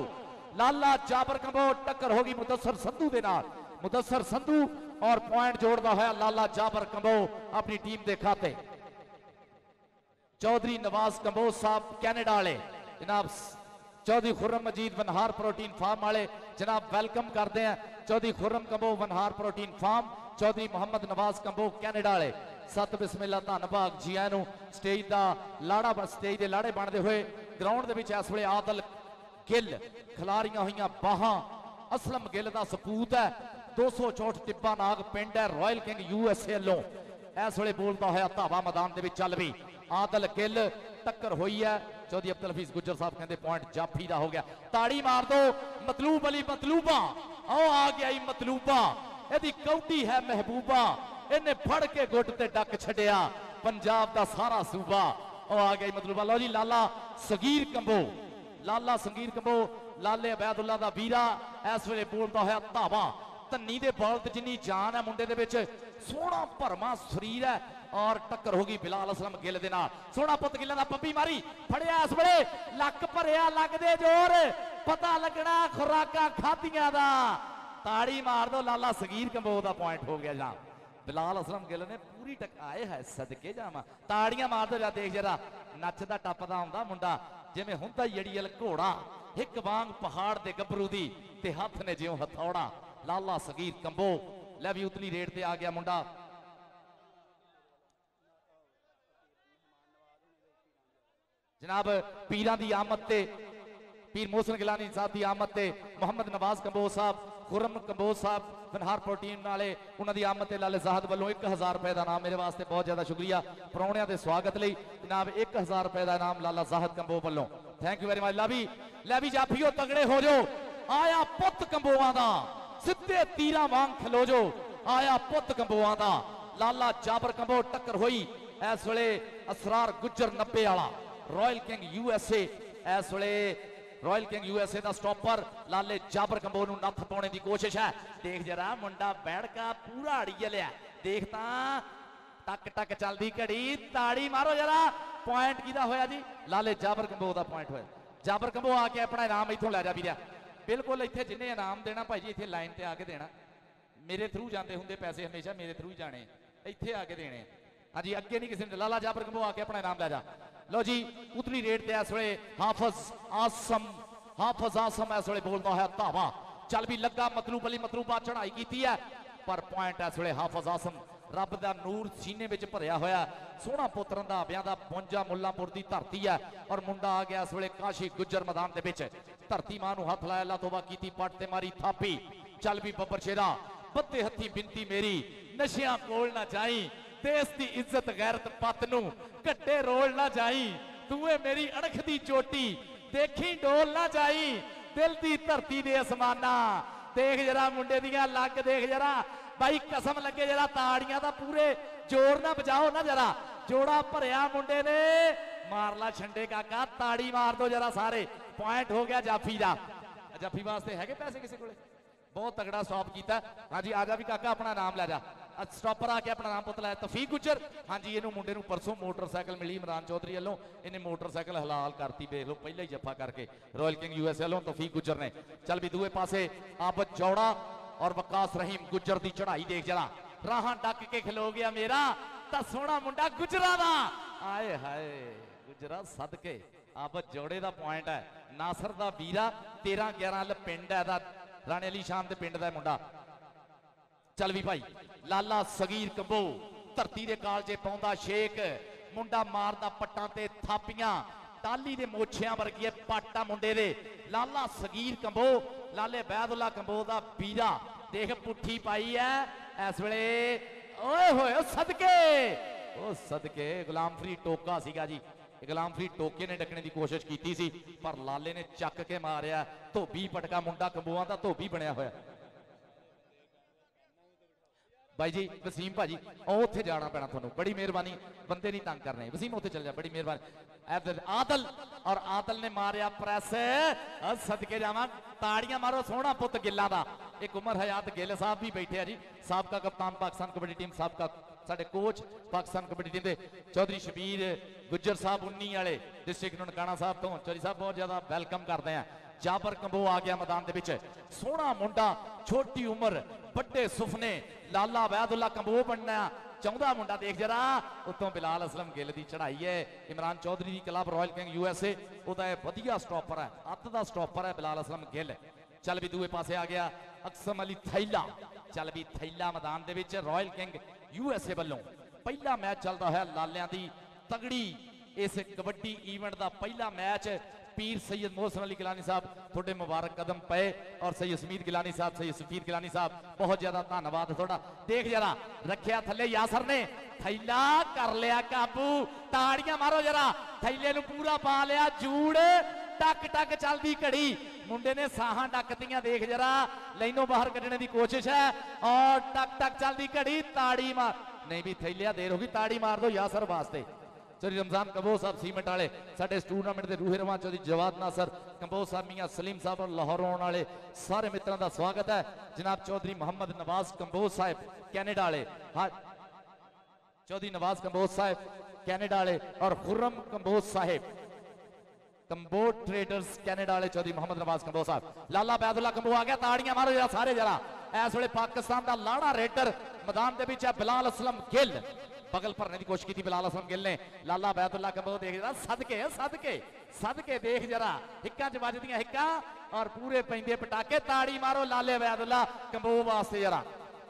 लाला जाबर कंबो टक्कर होगी मुदस्सर संधू दे नाल, मुदस्सर संधू और पॉइंट जोड़ता होया लाला जाबर कंबो अपनी टीम के खाते। चौधरी नवाज कंबोज साहब कैनेडा वाले जनाब, चौधरी खुर्रम मजीद वनहार प्रोटीन फार्म वाले जनाब वेलकम करते हैं। Chaudhary Khurram Kamboh वनहार protein farm, Chaudhary Mohammad Nawaz Kamboh Canada वाले। सत बिस्मिल्ला धन्नवाद जी आनू। स्टेज का लाड़ा स्टेज के लाड़े बनते हुए ग्राउंड के इस वे आदल गिल खिलारियां हुई बाहां, असलम गिल का सपूत है, 264 टिब्बा नाग पिंड है, रॉयल किंग USA वालों इस वे बोलता होया धावा मैदान के चल भी। आदल गिल टक्कर हुई है, चौधरी अब्दुल हफीज गुज्जर साहब कहते पॉइंट जाफी का हो गया। ताड़ी मार दो मतलूब अली मतलूबा, आओ आ गया मतलूबा, यदि कौटी है महबूबा, इन्हें फड़ के गुट ते डक छड़िया पंजाब का सारा सूबा। आ गया मतलूबा। लो जी लाला सगीर कंबो लाला संगीर कंबो लाले अबैदुल्ला दा वीरा इस वेले बोलदा होया धावा धन्नी दे बौलत जिन्नी जान है मुंडे दे विच सोहना भरमा शरीर है और टक्कर होगी बिलाल असलम गिल दे नाल सोहना पुत गिल दा पप्पी मारी फड़िया इस वेले लक भरिया लगदे जोर पता लगना खुराकां खादियां दा ताड़ी मार दो लाला संगीर कंबो दा पॉइंट हो गया जां बिलाल असलम गिल ने पूरी टकाए है सदके जावा ताड़ियां मार दो जा देख जरा नचदा टपदा आउंदा मुंडा जिवें हुंदा जड़ीअल घोड़ा एक वांग पहाड़ दे गबरू दी ते हथ ने जिउं हथौड़ा लाला संगीर कंबो लै भी उतली रेट ते आ गया मुंडा जनाब पीरां दी आमद ते पीर मोहसिन गिलानी साहब की आमद ते मोहम्मद नवाज कंबोज साहब खुरम कंबोज साहब फनहारपुर टीम नाले उन्हां दी आमद ते लाले ज़ाहद वालों 1000 रुपए का नाम मेरे वास्ते बहुत ज्यादा शुक्रिया परौणियां दे स्वागत लई जनाब 1000 रुपए का नाम लाला ज़ाहद कंबोज वालों थैंक यू वेरी मच लै भी जाफियो तगड़े हो जो आया पुत कंबोआं दा सीधे तीरा वांग खलो जो आया पुत कंबोआं दा लाला जाबर कंबो टक्कर हुई इस वेले असरार गुज्जर 90 वाला रॉयल किंग यूएसए इस वेले रॉयल किंग यूएसए का स्टॉपर लाले जाबर कंबो नूं नत्थ पाने की कोशिश है देख जरा मुंडा बैठका पूरा अड़िया लिया देखता टक टक चलती घड़ी ताड़ी मारो जरा पॉइंट किहदा होया जी लाले जाबर कंबो का पॉइंट होया जाबर कंबो आके अपना इनाम इत्थों लै जा वीरा बिल्कुल इत्थे जिन्हें इनाम देना भाई जी इत्थे लाइन ते आके देना मेरे थ्रू जाते होंगे पैसे हमेशा मेरे थ्रू ही जाने इत्थे आके देने हाँ जी अगे नहीं किसी ने लाला जाबर कंबो आके अपना इनाम लै जा लो जी उतली रेट ते इस वेले हाफिज आसम इस वेले बोलता है धावा चल भी लगा मतलूब अली मतलूबा चढ़ाई की है पर पॉइंट इस वेले हाफिज आसम रब दा नूर सीने विच भरिया होया सोहना पुत्र रंधावियां दा 52 मुल्लांपुर दी धरती है और मुंडा आ गया इस वेले काशी गुज्जर मैदान दे विच धरती मां नूं हथ लाया अल्लाह तौबा कीती पट ते मारी थापी चल भी बब्बर शेरा बद्दे हत्थी बिनती मेरी नशियां कोल ना जाई देश दी इज्जत गैरत पत नूं घट्टे रोल ना जाई तूए मेरी अड़ख दी चोटी देखी डोल ना जाई दिल दी धरती दे असमाना देख जरा मुंडे दियां लग देख जरा भाई कसम लगे जरा ताड़ियां दा पूरे जोर ना बजाओ ना जरा जोड़ा भरिया मुंडे ने मार ला छंडे काका ताड़ी मार दो जरा सारे पॉइंट हो गया जाफी दा जाफी वास्ते है पैसे किसी को बहुत तगड़ा स्टॉप किया हाँ जी आजा भी काका अपना नाम लै जा स्टॉपर आके अपना नाम पुत लाया तफीक गुज्जर हाँ जी इनू मुंडे नूं परसों मोटरसाइकिल मिली इमरान चौधरी वालों इन्हें मोटरसाइकिल हलाल करती देख लो पहले ही जफा करके रॉयल किंग यूएसए वालों तफीक गुज्जर ने चल भी दूए पासे आबद जौड़ा और वकास रहीम गुज्जर की चढ़ाई देख जरा राह डक के खलो गया मेरा ता सोहना मुंडा गुजरा दा आए हाय गुजरा सदके आबद जौड़े का पॉइंट है नासर दा वीरा 13-11 पिंड है राणे अली शाम के पिंड का मुंडा चल भी भाई लाला सगीर कंबो धरती के कालजे पाउंदा शेक मुंडा मारदा पट्टां ते थापियां टाली दे मोछियां वर्गी पाटा मुंडे दे लाला सगीर कंबो लाले बैदुल्ला कंबो दा वीरा देख पुठी पाई है इस वेले ओए होए सदके गुलाम फरीद टोका सीगा जी गुलाम फरीद टोके ने डकने की कोशिश की सी पर लाले ने चक के मारिया धोबी पटका मुंडा कंबोआ का धोबी बनया होया भाई जी वसीम भाजी उत्थे जाना पैना थानू बड़ी मेहरबानी बंदे नहीं तंग करने वसीम उत्थे चल जा बड़ी मेहरबानी आदल और आदल ने मारिया प्रेस सदके जावा ताड़ियां मारो सोहना पुत गिल्ला दा एक उमर हयात गिल साहब भी बैठे हैं जी साबका कप्तान पाकिस्तान कबड्डी टीम साबका साडे कोच पाकिस्तान कबड्डी टीम के चौधरी शबीर गुज्जर साहब 19 वाले डिस्ट्रिक्ट ननकाना साहब तो चौधरी साहब बहुत ज्यादा वेलकम करते हैं जाबर कंबो आ गया मैदान के विच सोहना मुंडा छोटी उम्र बड़े सुफने लाला वैदुल्ला कंबो बनना चाहता मुंडा देख जरा उतों बिलाल असलम गिल की चढ़ाई है इमरान चौधरी की क्लब रॉयल किंग यूएसए वह वधिया स्टॉपर है अत का स्टॉपर है बिलाल असलम गिल चल भी दूए पासे आ गया अक्सम अली थैला चल भी थैला मैदान के विच रॉयल किंग यूएसए वालों पहला मैच चलता है लालियां दी तगड़ी इस कबड्डी इवेंट का पहला मैच पीर सैयद मोहसिन अली गिलानी साहब थोड़े मुबारक कदम पे और सैयद समीर गिलानी साहब सैयद सफीर गिलानी साहब बहुत ज्यादा धन्यवाद थोड़ा देख जरा रखिया थले यासर ने थैला कर लिया काबू ताड़ियां मारो जरा थैले नूं पूरा पा लिया जूड़ टक टक चलती घड़ी मुंडे ने साहां डकतियां देख जरा लाइनों बाहर कढ़ने की कोशिश है और टक टक चलती घड़ी ताड़ी मार नहीं भी थैलिया देर होगी ताड़ी मार दो यासर वास्ते चौधरी रमजान कंबोज साहब सीमेंट वाले साडे इस टूरनामेंट के रूहे रवां चौधरी जवाद नासर कंबोज साहब मियां सलीम साहब और लाहौर आने वाले सारे मित्रों का स्वागत है। जनाब चौधरी मोहम्मद नवाज कंबोज साहब कैनेडा वाले, हाँ चौधरी नवाज कंबोज साहब कैनेडा वाले और खुर्रम कंबोज साहब कंबोज ट्रेडर्स कैनेडा वाले चौधरी मोहम्मद नवाज कंबोज साहब। लाला बैदुल्ला कंबो आ गया, ताड़ियां मारो जरा सारे जरा। इस वे पाकिस्तान का लाना रेडर मैदान के बीच है बिलाल असलम गिल, बगल भरने की कोशिश की बिलाल असलम गिल ने। लाला बैदुल्ला कंबो देख जरा, सदके सदके सदके देख जरा, हिक्कां च वजदियां हिक्कां और पूरे पैंदे पटाके। ताड़ी मारो लाले बैदुल्ला कंबो वास्ते जरा।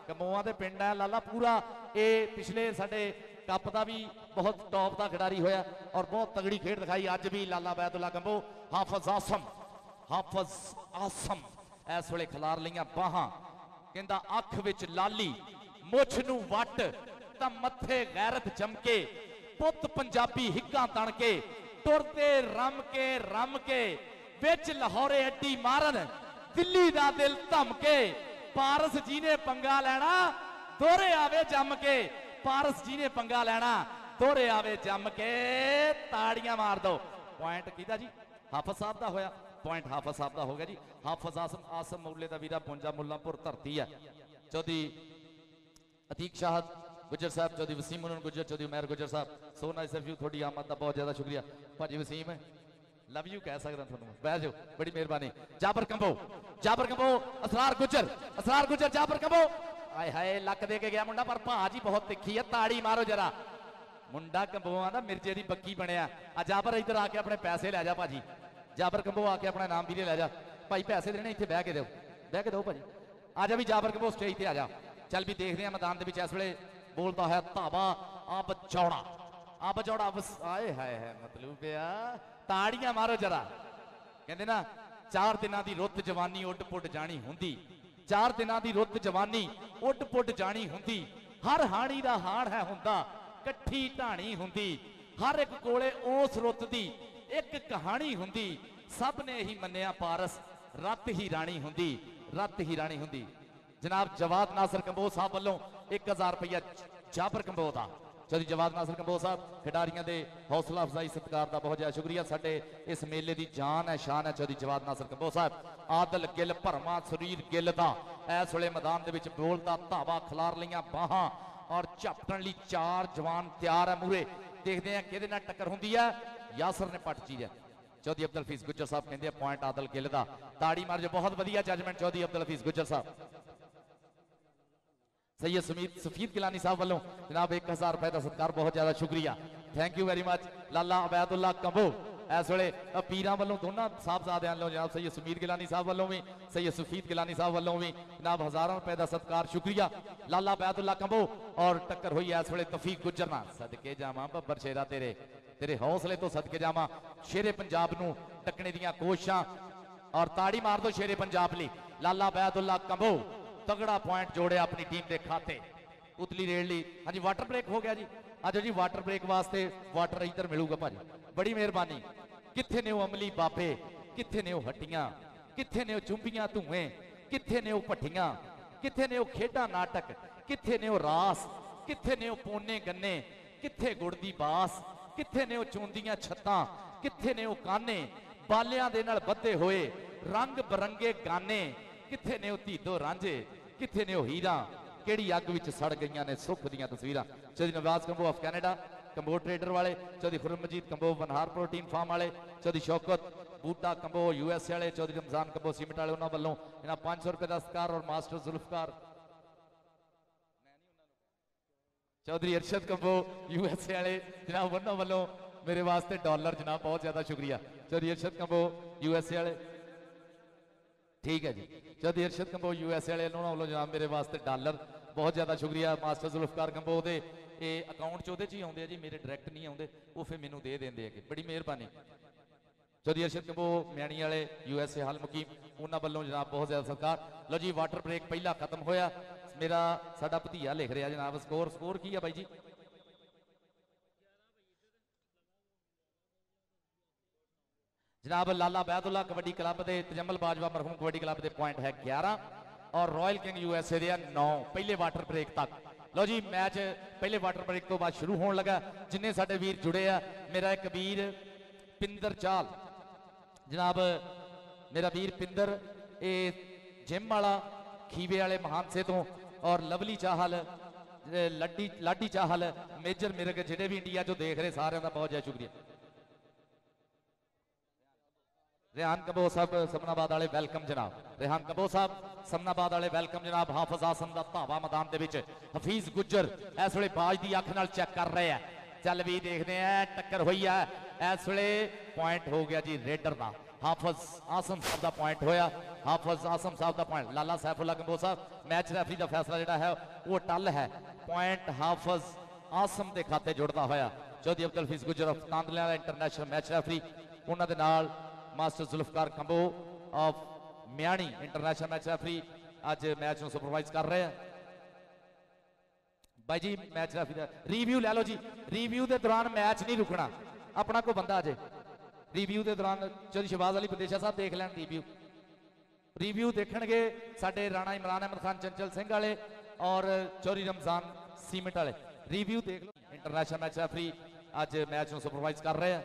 कंबोआ दे पिंड है लाला पूरा, ये पिछले साडे कप का भी बहुत टॉप का खिडारी होया और बहुत तगड़ी खेड दिखाई अज भी लाला बैदुल्ला कंबो। हाफिज आसम इस वे खिलार लिया बाहां, कहंदा अख विच लाली मुछ नू वट तां मथे गैरत चमके, पुत पंजाबी हिक्कां तणके, टुरदे रम के विच लाहौरे अड्डी मारन, दिल्ली दा दिल धमके, पारस जी ने पंगा लैना दोहरे आवे जम के, पारस जी ने पंगा लैना दोहरे आवे जम के। ताड़ियां मार दो। पॉइंट किहदा जी? हाफिज साहब का होया, पॉइंट हाफिज साहब का हो गया जी। हाफिज आसम मुल्ले का वीरा पुंजा मुल्लापुर धरती है। चौधरी अतीक शाह गुजर साहब, चौधरी वसीम गुजर, चौधरी उमैर गुजर साहब, सो नाइस ऑफ यू, थोड़ी आमद का बहुत ज्यादा शुक्रिया भाजी वसीम, लव यू कह सकता थोड़ा, बह जाओ, बड़ी मेहरबानी। जाबर कंबो असरार गुजर जाबर कंबो, आए हाय लक दे के गया मुंडा, पर भाजी बहुत तिखी है। ताड़ी मारो जरा। मुंडा कंबोआ ना मिर्जे की बक्की बनया। जाबर इधर आके अपने पैसे लै जा भाजी, जाबर कंबो आके अपना नाम भी लै जा भाई, पैसे देने इतने बह के दो भाजी। आ जा भी जाबर कंबो स्टेज पर आ जा। चल भी देखते हैं मैदान के इस वे बोलता है धावा अब चौड़ा आए हाय है मतलब ताड़ियां मारो जरा। कहते ना 4 दिनों की रुत जवानी उड पुड जानी हुंदी, 4 दिनों की रुत जवानी उड पुड जानी हुंदी, हर हाणी दा हाण है हुंदा, कट्ठी ढाणी हुंदी, हर एक कोले उस रुत दी एक कहानी हुंदी, सब ने ही मन्निया पारस रत ही राणी हुंदी। जनाब जवाद नासर कंबोज साहब वालों 1000 रुपया जाबर कंबोज का। चौधरी जवाद नासर कंबोज साहब खिडारियों के हौसला अफजाई सत्कार का बहुत ज्यादा शुक्रिया। साडे इस मेले की जान है शान है चौधरी जवाद नासर कंबोज साहब। आदल गिल भरमा सुरीर गिल का इस वे मैदान के बोलता धावा खिलार लिया बाहां और झपटन लई 4 जवान तैयार है मूरे। देखते हैं कि टक्कर होंगी है। यासर ने पट चीज है। चौधरी अब्दुल हफीज गुज्जर साहब कहते पॉइंट आदल गिल का। ताड़ी मार जो बहुत वधिया जजमेंट चौधरी अब्दुल हफीज गुज्जर साहब। सैयद सफीद गिलानी साहब वालों जनाब 1000 रुपए का सत्कार बहुत ज्यादा शुक्रिया, thank you very much. Lala Obaidullah combo इस वे पीरां वालों दोनों साहबजादियां वालों जनाब सैयद समीर गिलानी साहब वालों भी सैयद सफीद गिलानी साहब वालों भी जनाब 1000 रुपए का सत्कार शुक्रिया। लाला अबैदुल्ला कंबो और टक्कर हुई इस वे तफीक गुजर नाल। सदके जावां बब्बर शेरा तेरे हौसले तो सदके जावां। शेरे पंजाब नूं टकने दीयां कोशिशां और ताड़ी मार दो शेरे पंजाब लई। लाला अबैदुल्ला कंबो तगड़ा पॉइंट जोड़े अपनी टीम के खाते। उतली रेड ली। हाँ जी वाटर ब्रेक हो गया जी। आज जी वाटर ब्रेक वास्ते वाटर इधर मिलूगा भाजी, बड़ी मेहरबानी। कित्थे ने वो अमली बाबे, कित्थे ने वो हट्टियां, कित्थे ने वो चुंबियां धुएं, कित्थे ने वो भट्टियां, कित्थे ने वो खेडा नाटक, कित्थे ने वो रास, कित्थे ने वो पोने गन्ने, कित्थे गुड़ दी बास, कित्थे ने वो चोंदियां छत्तां, कित्थे ने वो काने बालियां दे नाल बद्धे होए रंग बरंगे गाने, कित्थे ने वो धीदो रांझे, कित्थे ने वो हीरा, केड़ी अग विच सड़ गईयां ने सुख दीयां तस्वीरां। Chaudhary Nawaz Kamboh of Canada Kamboh trader वाले, चौधरी खुर्रम मजीद कंबो वनहार प्रोटीन फार्म वाले, चौधरी शौकत बूटा कंबो यूएसए वाले, चौधरी रमजान कंबो सीमेंट वाले, उन्होंने वालों इन्हां 500 रुपए का सत्कार और मास्टर जुल्फकार। चौधरी अरशद कंबो यूएसए वाले जनाब उन्होंने वालों मेरे वास्ते डॉलर जनाब बहुत ज्यादा शुक्रिया। चौधरी अरशद कंबो यूएसए वाले ठीक है जी। चौधरी अरशद कंबो यूएसए वाले उन्होंने वालों जनाब मेरे वास्ते डॉलर बहुत ज्यादा शुक्रिया। मास्टर जुल्फकार कंबो दे अकाउंट च ही आते जी, मेरे डायरैक्ट नहीं आते, वो फिर मैनू दे देंगे है, बड़ी मेहरबानी। चौधरी अरशद कंबो म्याणी वाले यूएसए हल मुकीम उन्होंने वालों जनाब बहुत ज्यादा सरकार। लो जी वाटर ब्रेक पहला खत्म होया। मेरा साडा भतीजा लिख रहा जनाब स्कोर की है भाई जी? जनाब लाला बैदुल्ला कबड्डी क्लब के तजम्मल बाजवा मरहूम कबड्डी क्लब के पॉइंट है 11 और रॉयल किंग यूएसए दे 9 पहले वाटर ब्रेक तक। लो जी मैच पहले वाटर ब्रेक तो बाद शुरू होने लगा। जिन्हें साडे वीर जुड़े आ, मेरा एक वीर पिंदर चाल जनाब, मेरा वीर पिंदर ये जिम वाला खीवे वाले महानसे तो, और लवली चाहल लाडी चाहल मेजर मिरग जिहड़े भी इंडिया चो देख रहे सारे का बहुत ज्यादा शुक्रिया। रेहान कंबो साहब समनाबाद वाले वेलकम जनाब, रेहान कंबो साहब समनाबाद वाले वेलकम जनाब। हाफिज आसम का धावा मैदान दे विच हफीज गुज्जर इस वे बाज की अख नाल चेक कर रहे हैं। चल भी देखते हैं टक्कर हुई है इस वे पॉइंट हो गया जी रेडर का। हाफिज आसम साहब का पॉइंट होया, हाफिज आसम साहब का पॉइंट। लाला सैफुल्ला कंबो साहब मैच रेफरी का फैसला जोड़ा है वो टल है, पॉइंट हाफिज आसम के खाते जुड़ता होया। Chaudhary Abdul Hafeez Gujjar of Tandlay international match referee, उन्होंने नाल master Zulfiqar Kamboh of Miani international match referee अज मैच में सुपरवाइज कर रहे हैं। भाई जी मैच रेफरी रिव्यू ले लो जी, रिव्यू के दौरान मैच नहीं रुकना, अपना कोई बंदा अजे रिव्यू के दौरान चौधरी शहबाज अली बदेशा साहब देख लैन रिव्यू, रिव्यू देखणगे साडे राणा इमरान अहमद खान चंचल सिंह वाले और चौधरी रमजान सीमेंट वाले, रिव्यू देख लो। इंटरनेशनल मैच रेफरी अज मैच में सुपरवाइज कर रहे हैं।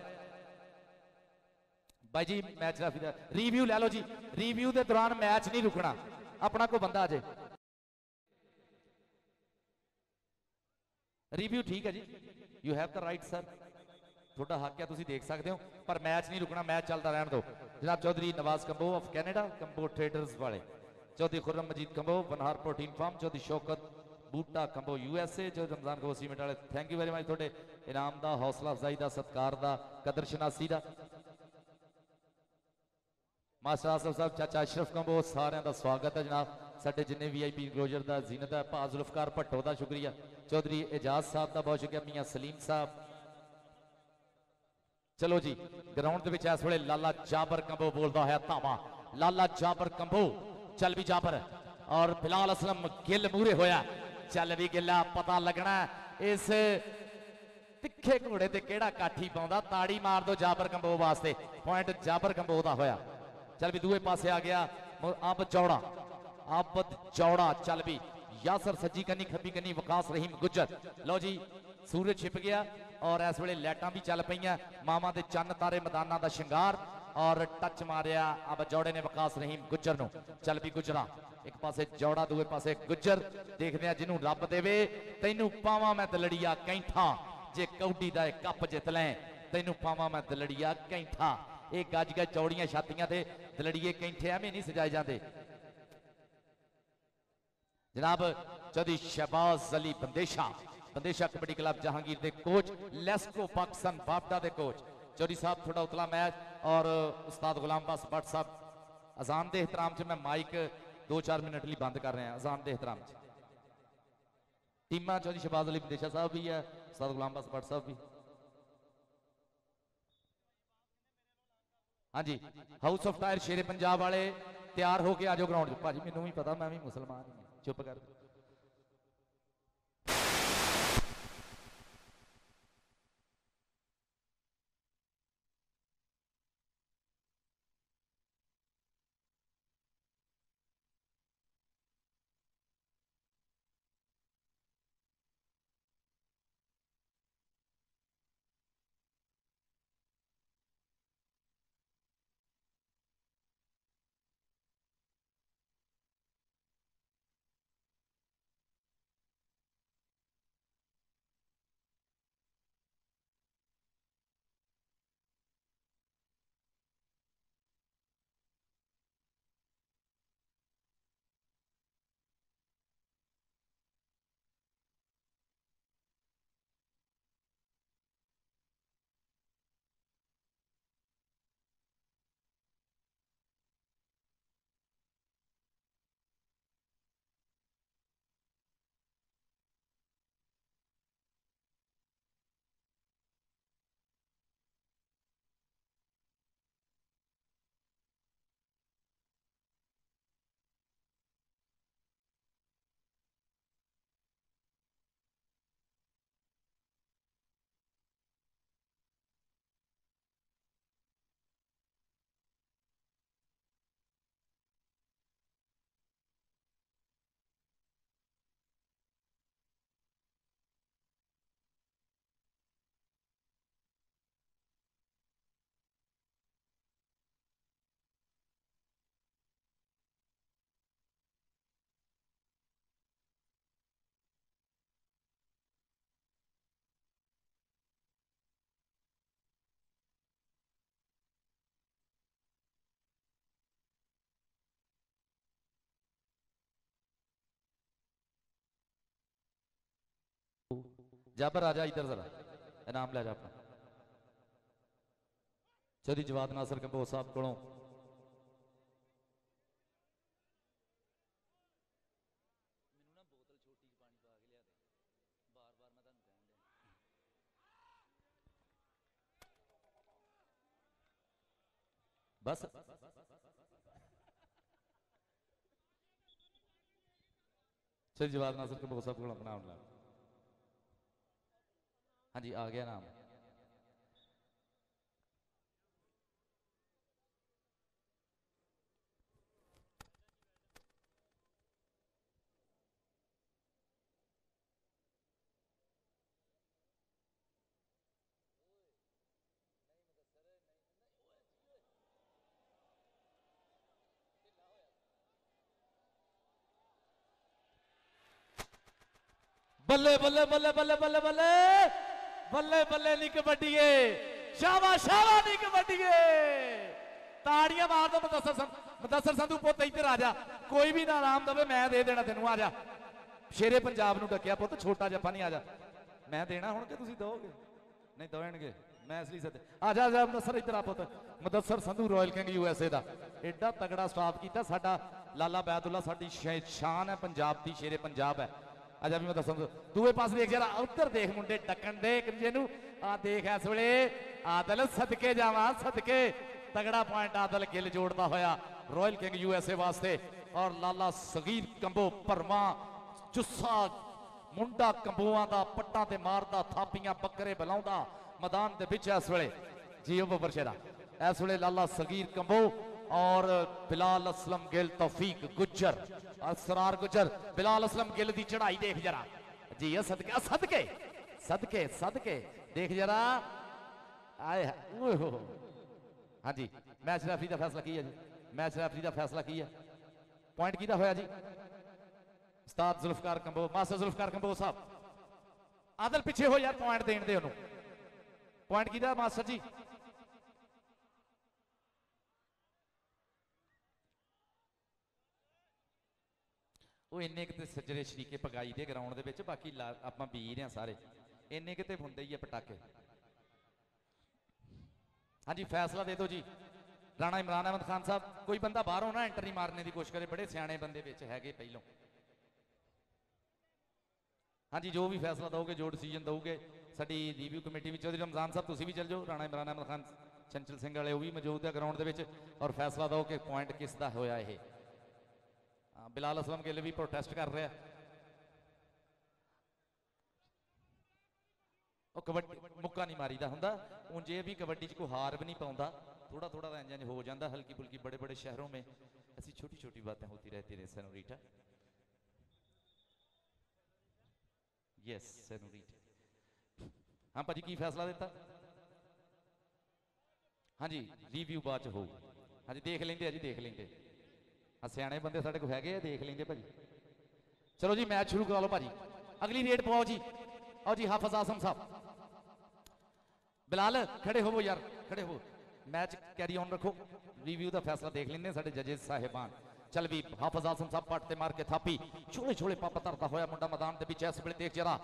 भाई जी मैच रेफरी रिव्यू ले लो जी, रिव्यू के दौरान मैच नहीं रुकना, अपना कोई बंदा अजे रिव्यू ठीक है जी, you have the right sir, थोड़ा हक है, तुम देख सकते हो, पर मैच नहीं रुकना, मैच चलता रहने दो जनाब। Chaudhary Nawaz Kamboh of Canada Kamboh traders वाले, चौधरी खुर्रम मजीद कंबो बनहार प्रोटीन फार्म, चौधरी शौकत बूटा कंबो यूएसए, चौधरी रमजान कंबो सीमेंट वाले। थैंक यू वेरी मच थोड़े इनाम का, हौसला अफजाई का, सत्कार का, कदर शनासी का। मास्टर आसफ साहब चाचा अशरफ कंबो सारे का स्वागत है जनाब। साडे जिन्हें VIP इंक्लोजर का जीनत है, भा जुल्फकार भट्टो का शुक्रिया, चौधरी एजाज साहब का बहुत शुक्रिया, मियाँ सलीम साहब। चलो जी ग्राउंड के इस वे लाला जाबर कंबो बोलता है धावा, लाला जाबर कंबो चल भी जाबर और बिलाल असलम गिल मूरे होया, चल भी गिला पता लगना इस तिखे घोड़े ते केड़ा काठी पाउंदा, ताड़ी मार दो जाबर कंबो वास्ते, पॉइंट जाबर कंबो का होया। चल भी दूए पासे आ गया अब चौड़ा, आबद चौड़ा, चल भी यासर सज्जी कनी खब्बी कनी वकास रहीम गुज्जर। लो जी सूरज छिप गया और इस वे लाइटां भी चल पईयां, मामा दे चन्न तारे मैदाना का शिंगार और टच मारिया अब जौड़े ने वकास रहीम गुज्जर नूं। चल भी गुजरा एक पासे जौड़ा दूए पासे गुज्जर, देखते हैं जिन्हों रब देवे तैनू पावा मैं दलड़िया कैंठा, जे कौडी दा कप जित लें तैनू पावा मैं दलड़िया कैंठा। एक गज गज चौड़ियां छातियां थे दलड़िए कैंठे एवं नहीं सजाए जाते जनाब। चौधरी शहबाज अली बंदेशा, बंदेशा कबड्डी क्लब जहांगीर के कोच, लेस्को पाकिस्तान बापडा के कोच। चौधरी साहब थोड़ा उतला मैच और उस्ताद गुलाम बास भट्ट साहब अजान के एहतराम से मैं माइक 2-4 मिनट लिए बंद कर रहे हैं, अजान के एहतराम से टीमां चौधरी शहबाज अली बंदेशा साहब भी है, उस्ताद गुलाम बास भट्ट साहब भी। हाँ जी house of tyre Shere Punjab वाले तैयार होके आ जाओ ग्राउंड च। भाजी मैनू भी पता मैं भी मुसलमान ही, चुप कर। जाबर आ जा इधर जरा इनाम लै जा अपना चौधरी जवाद नासर कंबोज साहब को बस चौधरी जवाद नासर कंबोज साहब को अपना हाँ जी आ गया नाम बल्ले बल्ले बल्ले बल्ले बल्ले बल्ले बल्ले बल्ले नहीं कबड्डीए शाबा शाबा नहीं कबड्डीए ताड़ियां मार दो मुदस्सर संधू पुत इधर आ जा कोई भी ना नाम दवे मैं दे देना तेनू आ जा शेरे पंजाब नू डकिया पुत छोटा जप्पा नहीं आ जा मैं देना हुण कि तुसीं दोगे नहीं दोणगे मैं इसलिए सद आ जा जा मुदस्सर इधर आ पुत Mudassar Sandhu royal king USA दा एडा तगड़ा स्टाफ कीता साडा लाला बैतुल्ला साडी शान है पंजाब दी शेरे पंजाब है अजा भी मैं दस दूए पास देख जरा उधर देख मुंडे टक्कन दे एक दूजे आ देख इस वेले आदल सदके जावा सदके तगड़ा पॉइंट आदल गिल जोड़ता होया रॉयल किंग यूएसए वास्ते और लाला सगीर कंबो भरमा जुस्सा मुंडा कंबोआं दा पट्टां ते मारदा थापियां बकरे बुलाउंदा मैदान दे विच इस वेले जी बबर शेरा इस वेले लाला सगीर कंबो और बिलाल असलम गिल तौफीक गुज्जर असरार गुज्जर बिलाल असलम गिल की चढ़ाई देख जरा जी सदके सदके सदके सदके देख जरा आए हाँ जी मैच रेफरी का फैसला की है जी मैच रेफरी का फैसला की है पॉइंट किहदा होया जी उस्ताद जुल्फकार कंबो मास्टर जुल्फकार कंबो साहब आदल पिछे हो यार पॉइंट देण दे उन्होंने पॉइंट किहदा मास्टर जी वो इन्ने कि सज्जरे शरीके पगाई दे ग्राउंड के बाकी आप वीर हैं सारे इन्ने कि होंगे ही है पटाके हाँ जी फैसला दे दो जी राणा इमरान अहमद खान साहब कोई बंदा बाहरों ना एंट्री मारने की कोशिश करे बड़े सियाने बंदे है पहलों हाँ जी जो भी फैसला दोगे जो डिसीजन दोगे साडी रिव्यू कमेटी में चौधरी रमजान साहब तुसीं भी चल जाओ राणा इमरान अहमद खान चंचल सिंह वाले वो भी मौजूद है ग्राउंड के और फैसला दो कि पॉइंट किस दा होया ये बिलाल असलम गिल भी प्रोटेस्ट कर रहा है कबड्डी मुक्का नहीं मारीदा हुंदा उंज ये भी कबड्डी च कोई हार भी नहीं पाउंदा थोड़ा थोड़ा इंज हो जाता हल्की फुल्की बड़े बड़े शहरों में ऐसी छोटी छोटी बातें होती रहती है सेनोरीटा यस सेनोरीटा हाँ भाजी की फैसला दिता हाँ जी रिव्यू बाद हो हाँ जी देख लेंगे जी देख लेंगे सियाने बंदे साढ़े को है देख लेंगे भाजी चलो जी मैच शुरू करा लो भाजी अगली रेड पाओ जी आओ जी हाफिज आसम साहब बिलाल खड़े हो यार खड़े हो मैच कैरी ऑन रखो रिव्यू का फैसला देख लेंगे साढ़े जजेस साहिबान चल भी हाफिज आसम साहब पट ते मार के थापी छोले छोले पप धरता होया मुंडा मैदान के इस वेले देख जरा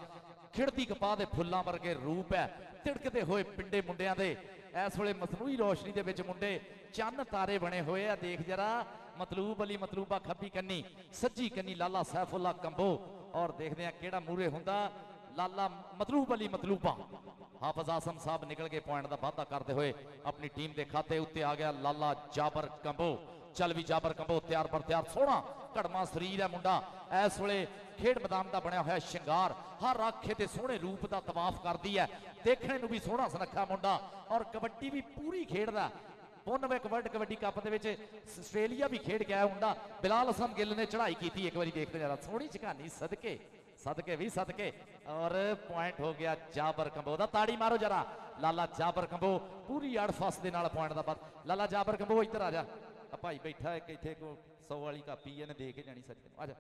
खिड़ती कपा दे फुल्लां वर्गे रूप है तिड़कते हुए पिंडे मुंडियां दे इस वेले मसनूई रोशनी दे विच मुंडे चन्न तारे बने हुए आ देख जरा मतलूब अली मतलूबा खब्बी कन्नी सज्जी कन्नी लाला सैफुल्ला कंबो और देखते हैं केड़ा मूरे हुंदा लाला मतलूब अली मतलूबा हाफिज आसम साहब निकल के पॉइंट का वाधा करते हुए अपनी टीम के खाते उत्ते आ गया लाला जाबर कंबो चल भी जाबर कंबो तैयार पर तैयार सोहना कड़मा शरीर है मुंडा इस वेले खेड मैदान का बनया हुआ शिंगार हर आखे ते सोहने रूप का तवाफ करती है देखने भी सोहना सुनखा मुंडा और कबड्डी भी पूरी खेडदा पुनविक वर्ल्ड कबड्डी कप के आस्ट्रेलिया भी खेड गया मुंडा बिलाल असलम गिल ने चढ़ाई की एक बार देखते जरा सोहनी झकानी सदके सदके भी सदके और पॉइंट हो गया जाबर कंबो दा ताड़ी मारो जरा लाला जाबर कंबो पूरी अड़फस के पॉइंट का बाद लाला जाबर कंबो इधर आ जा भाई बैठा एक इतने को 100 वाली कापी है दे के जानी सच आ जा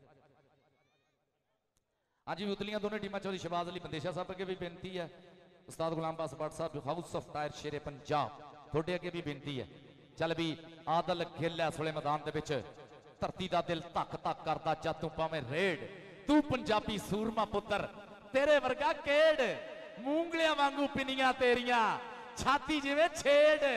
हाँ जी उतलियां दोनों टीम चौधरी शहबाज अली बंदेशा साहब अगे भी बेनती है उस्ताद गुलाम पास भट्ट साहब house of tyre Shere Punjab थोड़े अगे भी बेनती है चल भी आदल गिल इस वेले मैदान के धरती का दिल धक धक करता जद तू पावे रेड तू पंजाबी सूरमा पुत्र तेरे वर्गा केड़ मूंगलियां वांगू पिनियां तेरियां छाती जिवें छेड़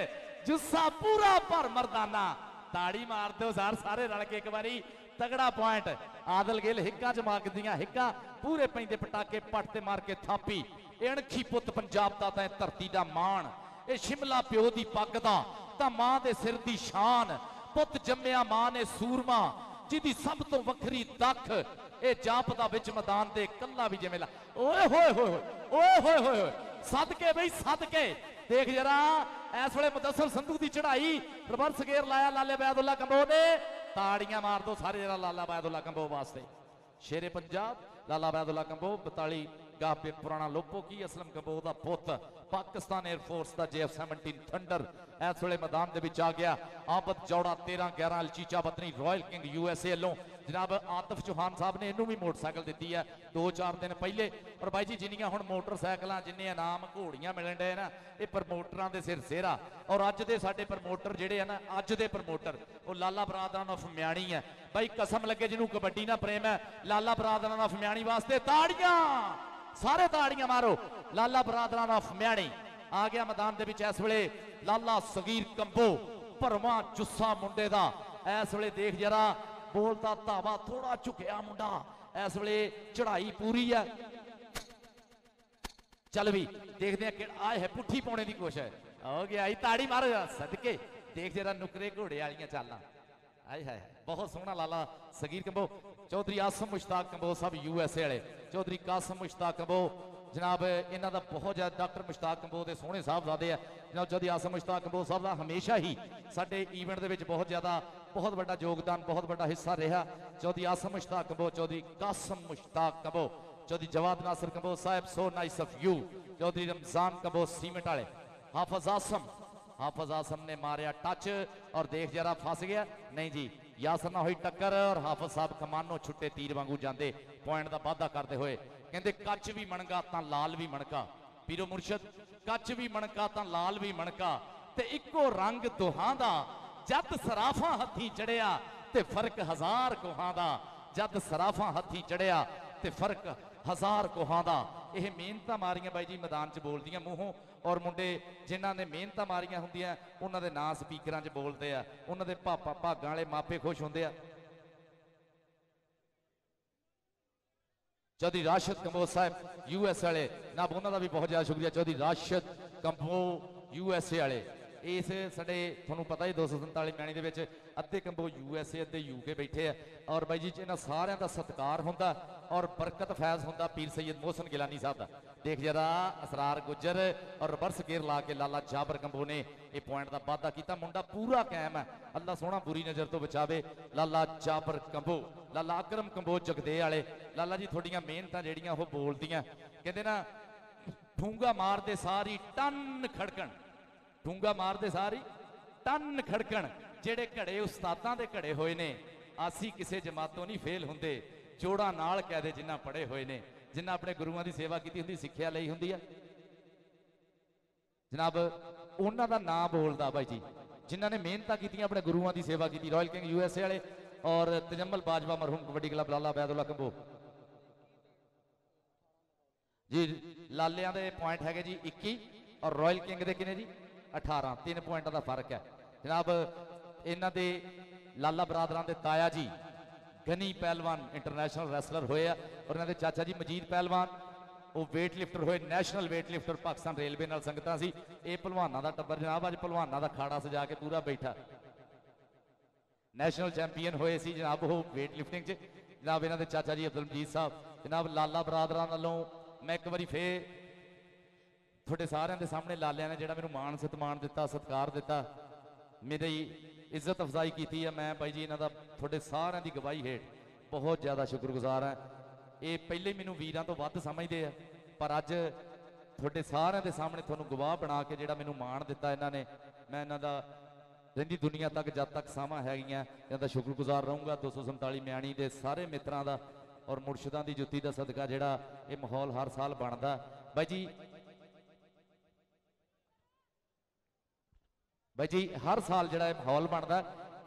जुस्सा पूरा भर मरदाना ताड़ी मार दो सारे रल के एक बारी तगड़ा पॉइंट आदल गिल हिक्का च मारदियां हिक्का पूरे पैंदे पटाके पट ते मार के थापी अणखी पुत पंजाब दा तैं धरती दा मान ये शिमला प्यो दी पग दा तां मां दे सिर दी शान पुत जम्मिया मां ने सूरमा जिदी सब तो वखरी दख ये जापदा विच मैदान दे कल्ला भी जिवें ओए होए होए ओए होए होए सदके बई सदके देख जरा इस वे मुदस्सर संधू की चढ़ाई रिवर्स गेयर लाया लाले बैदुल्ला कंबो ने ताड़ियां मार दो सारे जरा लाला बैदुल्ला कंबो वास्ते शेरे पंजाब लाला बैदुल्ला कंबो 42 गापे पुराना लोपो की असलम कंबो दा पुत पाकिस्तान एयरफोर्स का JF-17 थंडर इस वे मैदान के आ गया आबद जौड़ा 13-11 लचीचा बतनी रॉयल किंग USA वालों जनाब आतिफ चौहान साहब ने इनू भी मोटरसाइकिल दी है 2-4 दिन पहले और भाई जी जिन्नियां हुण मोटरसाइकिल जिन्ने इनाम घोड़ियां मिलन डे ना ये प्रमोटरां दे सिर सेरा और अज दे साडे प्रमोटर जिहड़े है ना अज दे प्रमोटर वो लाला बरादरां ऑफ म्याणी है भाई कसम लगे जिन्हों कबड्डी ना प्रेम है लाला बरादरां ऑफ म्याणी वास्ते ताड़ियां सारे ताड़ियां मारो लाला बरादरां ऑफ म्याणी आ गया मैदान दे विच इस वेले लाला सगीर कंबो भरवा जुस्सा मुंडे दा इस वेले देख जरा बोलता धावा थोड़ा झुकिया मुंडा इस वे चढ़ाई पूरी है चल भी देखते हैं आए है पुठी पाने की कोशिश हो गया ताड़ी मारो सदके देख जरा नुकरे घोड़े वाली चाल आए है बहुत सोहना लाला सगीर कंबो चौधरी आसम मुश्ताक कंबो सब USA वाले चौधरी कासम मुश्ताक कंबो जनाब इन्हों का बहुत ज्यादा डॉक्टर मुश्ताक कंबो के सोहने साहबजादे है जनाब चौधरी आसम मुश्ताक कंबो साहब का हमेशा ही साडे ईवेंट के बहुत ज्यादा बहुत बड़ा योगदान बहुत बड़ा हिस्सा रहा चौधरी आसम मुश्ताक कंबो चौधरी कासम मुश्ताक कंबो चौधरी जवाद नासिर कंबो साहब so nice of you Chaudhary Ramzan Kamboh cement वाले हाफिज आसम ने मारिया टच और देख जरा फस गया नहीं जी यासर ना हुई टक्कर और हाफिज साहब कमानो छुट्टे तीर वांगू जाते पॉइंट का वाधा करते हुए कहते कच भी मणका तां लाल भी मणका पीरो मुर्शद कच भी मणका तां लाल भी मणका ते इक्को रंग दोहां दा जद सराफा हथी चढ़िया ते फर्क हजार कोहां दा जद सराफा हथी चढ़िया ते फर्क हजार कोहां दा यह मेहनत मारियां बाई जी मैदान च बोलदियां मूहों और मुंडे जिन्हां ने मेहनत मारियां हुंदियां उन्हां दे नां स्पीकरां च बोलदे आ उन्हां दे भापां भागां वाले मापे खुश हुंदे आ चौधरी राशिद कंबो साहब US वाले ना उन्होंने भी बहुत ज्यादा शुक्रिया चौधरी राशिद कंबो USA वाले इस साडे तुहानूं पता ही 247 मैणी दे विच अद्धे कंबो USA अद्धे UK बैठे हैं और बाई जी इन्हां सारियां दा सत्कार हुंदा और बरकत फैज हुंदा पीर सैयद मोहसन गिलानी साहब दा देख जरा असरार गुजर और रिवर्स गेयर ला के लाला जाबर कंबो ने यह पॉइंट का वाधा किया मुंडा पूरा कायम है अल्लाह सोहना बुरी नज़र तो बचावे लाला जाबर कंबो लाला अकरम कंबो जगदे वाले लाला जी थोड़ियां मेहनत जिहड़ियां वो बोलदियां कहंदे ना ठूंगा मारदे सारी टन खड़कण ठूंगा मारदे सारी टन खड़कण जेड़े घड़े उस्तादां दे घड़े होए ने आसी किसी जमातों नहीं फेल हुंदे जोड़ा नाल कह दे जिन्हां पढ़े होए ने जिन्हां अपने गुरुआं की सेवा की हुंदी सिक्ख्या लई हुंदी है जनाब उन्हां दा नाम बोलदा भाई जी जिन्हां ने मेहनत की अपने गुरुआं की सेवा की रॉयल किंग USA वाले और तजम्मल बाजवा मरहूम कबड्डी क्लब लाला बैदुल्ला कंबो जी लालियां दे पॉइंट है जी 21 और रॉयल किंग दे किने जी 18 3 पॉइंटा का फर्क है जनाब इन्हां दे लाला बरादरां दे ताया जी गनी पहलवान इंटरनेशनल रैसलर होए और इन्हां दे चाचा जी मजीद पहलवान वो वेट लिफ्टर होए national weight lifter Pakistan railway नाल संगतां सी ये भलवानां दा टब्बर जनाब अज भलवानां दा खाड़ा सजा के पूरा बैठा नैशनल चैंपीयन होए सी जनाब वो वेट लिफ्टिंग च जनाब इन्हां दे चाचा जी अब्दुल मजीद साहब जनाब लाला बरादरां नालों मैं एक बारी फिर थोड़े सारे के सामने लालिया ने जो मैं मान सतमान दिता सत्कार दिता मेरी इज्जत अफजाई की है मैं भाई जी इन्हों का थोड़े सारे की गवाही हेठ बहुत ज़्यादा शुक्रगुजार है ये पहले मैनू वीरां तो वध समझते हैं पर अज थोड़े सारे के सामने थोड़ा गवाह बना के जो मैं मान दिता इन्होंने मैं इन्हों का रही दुनिया तक जब तक सावां हैगियां इन्हों शुक्रगुजार रहूँगा 247 म्याणी के सारे मित्रां का और मुर्शदां की जुत्ती का सदका जिहड़ा ये माहौल हर साल बनता भाई जी हर साल जिहड़ा माहौल बनता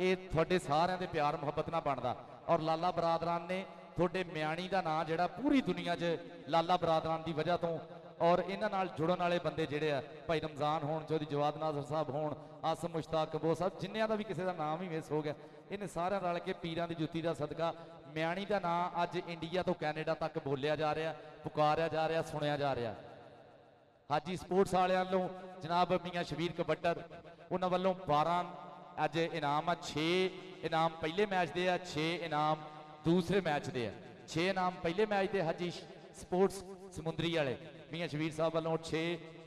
ये थोड़े सारे के प्यार मुहब्बत ना बनता और लाला बरादरान ने ਤੁਹਾਡੇ ਮਿਆਣੀ ਦਾ ਨਾਂ ਜਿਹੜਾ ਪੂਰੀ ਦੁਨੀਆ 'ਚ ਲਾਲਾ ਬਰਾਦਰਾਂ ਦੀ ਵਜ੍ਹਾ ਤੋਂ ਔਰ ਇਹਨਾਂ ਨਾਲ ਜੁੜਨ ਵਾਲੇ ਬੰਦੇ ਜਿਹੜੇ ਆ ਭਾਈ ਰਮਜ਼ਾਨ ਹੋਣ ਚੌਧਰੀ ਜਵਾਦ ਨਾਜ਼ਰ ਸਾਹਿਬ ਹੋਣ, ਆਸਮ ਮੁਸ਼ਤਾਕ ਕਬੋ ਸਾਹਿਬ, ਜਿੰਨਿਆਂ ਦਾ ਵੀ ਕਿਸੇ ਦਾ ਨਾਮ ਹੀ ਮਿਸ ਹੋ ਗਿਆ, ਇਹਨੇ ਸਾਰਿਆਂ ਰਲ ਕੇ ਪੀਰਾਂ ਦੀ ਜੁੱਤੀ ਦਾ ਸਦਕਾ ਮਿਆਣੀ ਦਾ ਨਾਂ ਅੱਜ ਇੰਡੀਆ ਤੋਂ ਕੈਨੇਡਾ ਤੱਕ ਬੋਲਿਆ ਜਾ ਰਿਹਾ, ਪੁਕਾਰਿਆ ਜਾ ਰਿਹਾ, ਸੁਣਿਆ ਜਾ ਰਿਹਾ। ਹਾਜੀ ਸਪੋਰਟਸ ਵਾਲਿਆਂ ਵੱਲੋਂ ਜਨਾਬ ਮੀਆਂ ਸ਼ਬੀਰ ਕਬੱਟਰ ਉਹਨਾਂ ਵੱਲੋਂ 12 ਅੱਜ ਇਨਾਮ ਆ, 6 ਇਨਾਮ ਪਹਿਲੇ ਮੈਚ ਦੇ ਆ, 6 ਇਨਾਮ ਦੂਸਰੇ ਮੈਚ ਦੇ ਆ। 6 ਇਨਾਮ ਪਹਿਲੇ ਮੈਚ ਦੇ ਹਾਜੀ ਸਪੋਰਟਸ ਸਮੁੰਦਰੀ ਵਾਲੇ ਮੀਆਂ ਸ਼ਬੀਰ ਸਾਹਿਬ ਵੱਲੋਂ, 6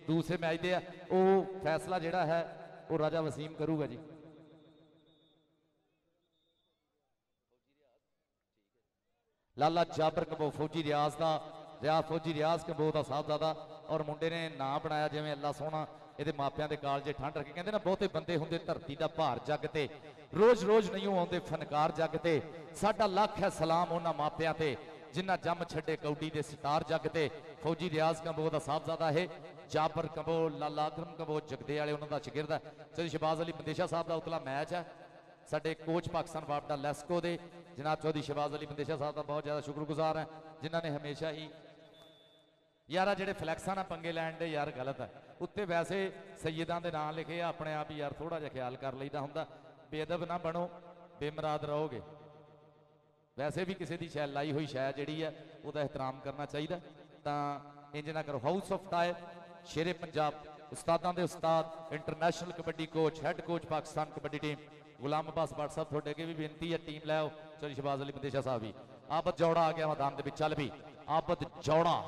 ਦੂਸਰੇ ਮੈਚ ਦੇ ਆ। ਉਹ ਫੈਸਲਾ ਜਿਹੜਾ ਹੈ ਉਹ ਰਾਜਾ ਵਸੀਮ ਕਰੂਗਾ ਜੀ। ਲਾਲਾ ਜਾਬਰ ਕੰਬੋ ਫੌਜੀ ਰਿਆਜ਼ ਦਾ, ਫੌਜੀ ਰਿਆਜ਼ ਕੰਬੋ ਦਾ ਸਾਹਿਬਜ਼ਾਦਾ, ਔਰ ਮੁੰਡੇ ਨੇ ਨਾਂ ਬਣਾਇਆ ਜਿਵੇਂ ਅੱਲਾ ਸੋਹਣਾ ਇਹਦੇ ਮਾਪਿਆਂ ਦੇ ਕਾਲਜੇ ਠੰਡ ਰੱਖੇ। ਕਹਿੰਦੇ ਨਾ ਬਹੁਤੇ ਬੰਦੇ ਹੁੰਦੇ ਧਰਤੀ ਦਾ ਭਾਰ ਜੱਗ ਤੇ, ਰੋਜ਼ ਰੋਜ਼ ਨਹੀਂ ਆਉਂਦੇ ਫਨਕਾਰ ਜੱਗ ਤੇ, ਸਾਡਾ ਲੱਖ ਹੈ ਸਲਾਮ ਉਹਨਾਂ ਮਾਪਿਆਂ ਤੇ ਜਿਨ੍ਹਾਂ ਜੰਮ ਛੱਡੇ ਕੌਡੀ ਦੇ ਸਿਤਾਰ ਜੱਗ ਤੇ। ਫੌਜੀ ਰਿਆਜ਼ ਕੰਬੋ ਦਾ ਸਾਹਿਬਜ਼ਾਦਾ ਇਹ ਜਾਬਰ ਕੰਬੋ, ਲਾਲਾ ਅਕਰਮ ਕੰਬੋ ਜਗਦੇ ਵਾਲੇ ਉਹਨਾਂ ਦਾ ਸ਼ਾਗਿਰਦ ਹੈ। ਸ੍ਰੀ ਸ਼ਹਿਬਾਜ਼ ਅਲੀ ਬੰਦੇਸ਼ਾ ਸਾਹਿਬ ਦਾ ਉਤਲਾ ਮੈਚ ਹੈ ਸਾਡੇ ਕੋਚ ਪਾਕਿਸਤਾਨ ਬਾਬਡਾ ਲੈਸਕੋ ਦੇ ਜਨਾਬ ਚੌਧਰੀ ਸ਼ਹਿਬਾਜ਼ ਅਲੀ ਬੰਦੇਸ਼ਾ ਸਾਹਿਬ ਦਾ ਬਹੁਤ ਜ਼ਿਆਦਾ ਸ਼ੁਕਰਗੁਜ਼ਾਰ ਹੈ, ਜਿਨ੍ਹਾਂ ਨੇ ਹਮੇਸ਼ਾ ਹੀ ਯਾਰਾ ਜਿਹੜੇ ਫਲੈਕਸਾਂ ਨਾਲ ਪੰਗੇ ਲੈਣ ਦੇ ਯਾਰ ਗਲਤ ਹੈ, ਉੱਤੇ ਵੈਸੇ ਸੈਯਦਾਂ ਦੇ ਨਾਂ ਲਿਖੇ ਆ, ਆਪਣੇ ਆਪ ਹੀ ਯਾਰ ਥੋੜਾ ਜਿਹਾ ਖਿਆਲ ਕਰ ਲਈਦਾ ਹੁੰਦਾ, ਬੇਅਦਬ ਨਾ ਬਣੋ, ਬੇਮਰਾਦ ਰਹੋਗੇ। ਵੈਸੇ ਵੀ ਕਿਸੇ ਦੀ ਸ਼ੈ ਲਾਈ ਹੋਈ ਸ਼ੈ ਜਿਹੜੀ ਹੈ ਉਹਦਾ ਇਹਤਰਾਮ ਕਰਨਾ ਚਾਹੀਦਾ, ਤਾਂ ਇੰਜ ਨਾ ਕਰੋ। House of tyre Shere Punjab, ਉਸਤਾਦਾਂ ਦੇ ਉਸਤਾਦ, international kabaddi coach, head coach Pakistan kabaddi team Ghulam Abbas Bhatt साहब, ਤੁਹਾਡੇ ਅੱਗੇ ਵੀ ਬੇਨਤੀ ਹੈ ਟੀਮ ਲੈ ਆਓ। ਚੌਧਰੀ ਸ਼ਹਿਬਾਜ਼ ਅਲੀ ਬੰਦੇਸ਼ਾ ਸਾਹਿਬ ਵੀ, ਆਬਦ ਜੌੜਾ ਆ ਗਿਆ ਮੈਦਾਨ ਦੇ ਵਿੱਚ, ਚੱਲ ਵੀ ਆਬਦ ਜੌੜਾ,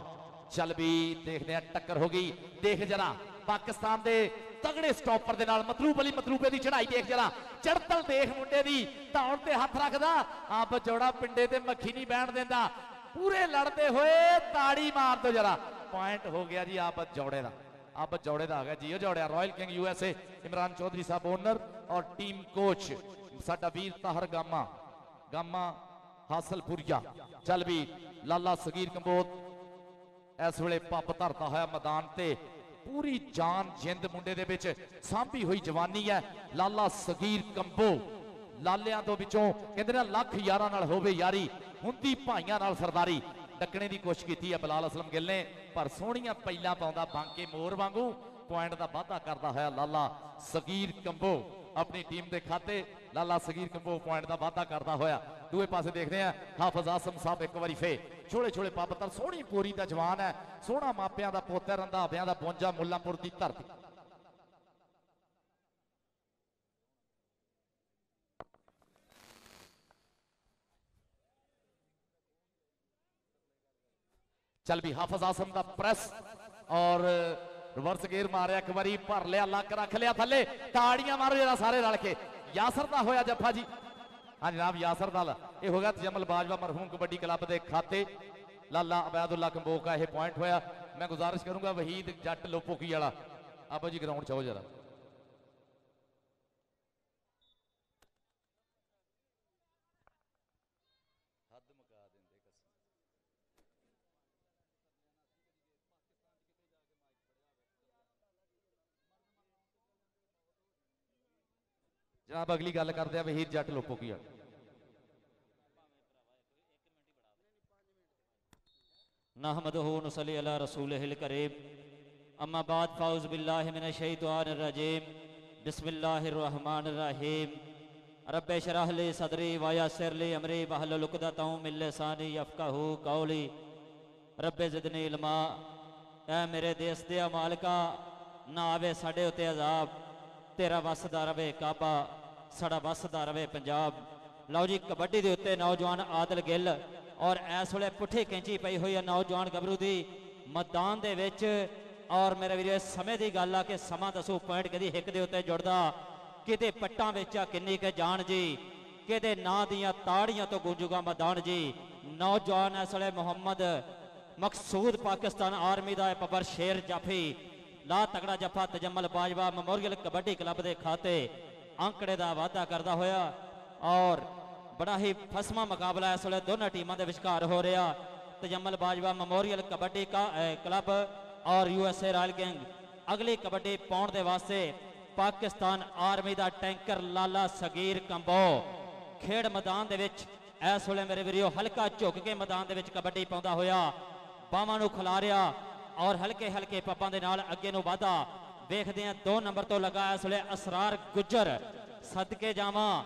ਚੱਲ ਵੀ ਦੇਖਦੇ ਆ ਟੱਕਰ ਹੋ ਗਈ। ਦੇਖ ਜਰਾ ਪਾਕਿਸਤਾਨ ਦੇ ਤਗੜੇ ਸਟਾਪਰ ਦੇ ਨਾਲ ਮਤਲੂਬ ਅਲੀ ਮਤਲੂਬੇ ਦੀ ਚੜਾਈ ਦੇਖ ਜਰਾ, ਚੜਤਲ ਦੇਖ ਮੁੰਡੇ ਦੀ, ਧੌਣ ਤੇ ਹੱਥ ਰੱਖਦਾ, ਆਬਦ ਜੌੜਾ ਪਿੰਡੇ ਤੇ ਮੱਖੀ ਨਹੀਂ ਬਹਿਣ ਦਿੰਦਾ, ਪੂਰੇ ਲੜਦੇ ਹੋਏ ਤਾੜੀ ਮਾਰ ਦੋ ਜਰਾ। ਪੁਆਇੰਟ ਹੋ ਗਿਆ ਜੀ ਆਬਦ ਜੌੜੇ ਦਾ, ਆਬਦ ਜੌੜੇ ਦਾ ਆ ਗਿਆ ਜੀ। ਉਹ ਜੌੜਿਆ Royal King USA Imran Chaudhary ਸਾਹਿਬ ਓਨਰ ਔਰ ਟੀਮ ਕੋਚ ਸਾਡਾ ਵੀਰ ਤਾਹਰ ਗਾਮਾ, ਗਾਮਾ ਹਾਸਲਪੁਰੀਆ, ਚੱਲ ਵੀ ਲਾਲਾ ਸਗੀਰ ਕੰਬੋਤ ਇਸ ਵੇਲੇ ਪੱਬ ਧਰਦਾ ਹੋਇਆ ਮੈਦਾਨ ਤੇ, ਪੂਰੀ ਜਾਨ ਜਿੰਦ ਮੁੰਡੇ ਦੇ ਵਿੱਚ ਸਾਂਭੀ ਹੋਈ ਜਵਾਨੀ ਹੈ। ਲਾਲਾ ਸਗੀਰ ਕੰਬੋ, ਲਾਲਿਆਂ ਤੋਂ ਵਿੱਚੋਂ ਕਹਿੰਦੇ ਨੇ ਲੱਖ ਯਾਰਾਂ ਨਾਲ ਹੋਵੇ ਯਾਰੀ, ਹੁੰਦੀ ਭਾਈਆਂ ਨਾਲ ਸਰਦਾਰੀ। ਡੱਕਣੇ ਦੀ ਕੋਸ਼ਿਸ਼ ਕੀਤੀ ਹੈ ਬਲਾਲ ਅਸਲਮ ਗਿੱਲ ਨੇ, ਪਰ ਸੋਹਣੀਆਂ ਪਹਿਲਾਂ ਪਾਉਂਦਾ ਬਾਂਕੇ ਮੋਰ ਵਾਂਗੂ, ਪੁਆਇੰਟ ਦਾ ਵਾਧਾ ਕਰਦਾ ਹੋਇਆ ਲਾਲਾ ਸਗੀਰ ਕੰਬੋ ਆਪਣੀ ਟੀਮ ਦੇ ਖਾਤੇ। ਲਾਲਾ ਸਗੀਰ ਕੰਬੋ ਪੁਆਇੰਟ ਦਾ ਵਾਧਾ ਕਰਦਾ ਹੋਇਆ। ਦੂਏ ਪਾਸੇ ਦੇਖਦੇ ਆ ਹਾਫਿਜ਼ ਆਸਮ ਸਾਹਿਬ ਇੱਕ ਵਾਰੀ ਫੇ ਛੋਲੇ ਛੋਲੇ ਪੱਬਤਰ, ਸੋਹਣੀ ਪੂਰੀ ਦਾ ਜਵਾਨ ਹੈ, ਸੋਹਣਾ ਮਾਪਿਆਂ ਦਾ ਪੋਤਰ, ਰੰਧਾਵਿਆਂ ਦਾ ਬੋਂਜਾ, ਮੁੱਲਾਂਪੁਰ ਦੀ ਧਰਤੀ। ਚੱਲ ਵੀ ਹਾਫਿਜ਼ ਆਸਮ ਦਾ ਪ੍ਰੈਸ ਔਰ ਰਿਵਰਸ ਗੇਅਰ ਮਾਰਿਆ, ਇੱਕ ਵਾਰੀ ਭਰ ਲਿਆ, ਲੱਕ ਰੱਖ ਲਿਆ ਥੱਲੇ, ਤਾੜੀਆਂ ਮਾਰੋ ਜਰਾ ਸਾਰੇ ਰਲ ਕੇ। ਯਾਸਰ ਦਾ ਹੋਇਆ ਜੱਫਾ ਜੀ, ਹਾਂ ਜਨਾਬ ਯਾਸਰ ਦਾ ਇਹ ਹੋ ਗਿਆ ਤਜਮਲ ਬਾਜਵਾ ਮਰਹੂਮ ਕਬੱਡੀ ਕਲੱਬ ਦੇ ਖਾਤੇ। ਲਾਲਾ ਅਬੈਦੁੱਲਾ ਕੰਬੋ ਕਾ ਇਹ ਪੁਆਇੰਟ ਹੋਇਆ। ਮੈਂ ਗੁਜ਼ਾਰਿਸ਼ ਕਰੂੰਗਾ ਵਹੀਦ ਜੱਟ ਲੋਪੋਕੀ ਵਾਲਾ, ਆਬਾ ਜੀ ਗਰਾਊਂਡ 'ਚ ਆਓ ਜਰਾ। जनाब अगली गल करते हैं वहीद जट लोपोकी। नहमदुहु नुसल्ली अला रसूलिहिल करीम, अम्मा बाद फाउज़ बिल्लाहि मिनश शैतानिर रजीम, बिस्मिल्लाहिर रहमानिर रहीम। रब्बे शरह ली सदरी व यस्सिर ली अमरी वहलुल उक़दतम मिन लिसानी यफ़क़हू कौली। रब्बे ज़िदनी इल्मा। ऐ मेरे देश दे मालिका, ना आवे साडे उत्ते अज़ाब, तेरा वसदा रवे काबा, साड़ा वसदा रवे पंजाब। लो जी कबड्डी के उत्ते नौजवान आदल गिल और इस वे पुठे कैंची पई हुई है नौजवान गबरू की मैदान दे विच। और मेरे वीरे समय की गल आ कि समा दसो पॉइंट कदी हिक दे उत्ते जुड़दा, किते पट्टां विच किन्नी के जान जी, किते नां दियां ताड़ियां तो गूंजूगा मैदान जी। नौजवान इस वे मुहम्मद मकसूद पाकिस्तान आर्मी का पबर शेर जाफी, ला तगड़ा जफा तजम्मल बाजवा मेमोरियल कबड्डी क्लब के खाते आंकड़े का वाधा करता होया। और बड़ा ही फसमा मुकाबला इस वे दोनों टीमों के विचकार हो रहा। तजम्मल बाजवा मेमोरियल कबड्डी का क्लब और USA रॉयल किंग अगली कबड्डी पाउण के वास्ते पाकिस्तान आर्मी का टैंकर लाला सगीर कंबो खेड मैदान के विच ਇਸ ਵੇਲੇ ਮੇਰੇ ਵੀਰੋ ਹਲਕਾ ਝੁਕ ਕੇ ਮੈਦਾਨ ਦੇ ਵਿੱਚ ਕਬੱਡੀ ਪਾਉਂਦਾ ਹੋਇਆ ਬਾਹਾਂ ਨੂੰ ਖਿਲਾਰਿਆ ਔਰ ਹਲਕੇ ਹਲਕੇ ਪੱਪਾਂ ਦੇ ਨਾਲ ਅੱਗੇ ਨੂੰ ਵਾਧਾ ਵੇਖਦੇ ਆ 2 ਨੰਬਰ ਤੋਂ ਲੱਗਾ ਇਸ ਵੇਲੇ ਅਸਰਾਰ ਗੁੱਜਰ ਸਦਕੇ ਜਾਵਾਂ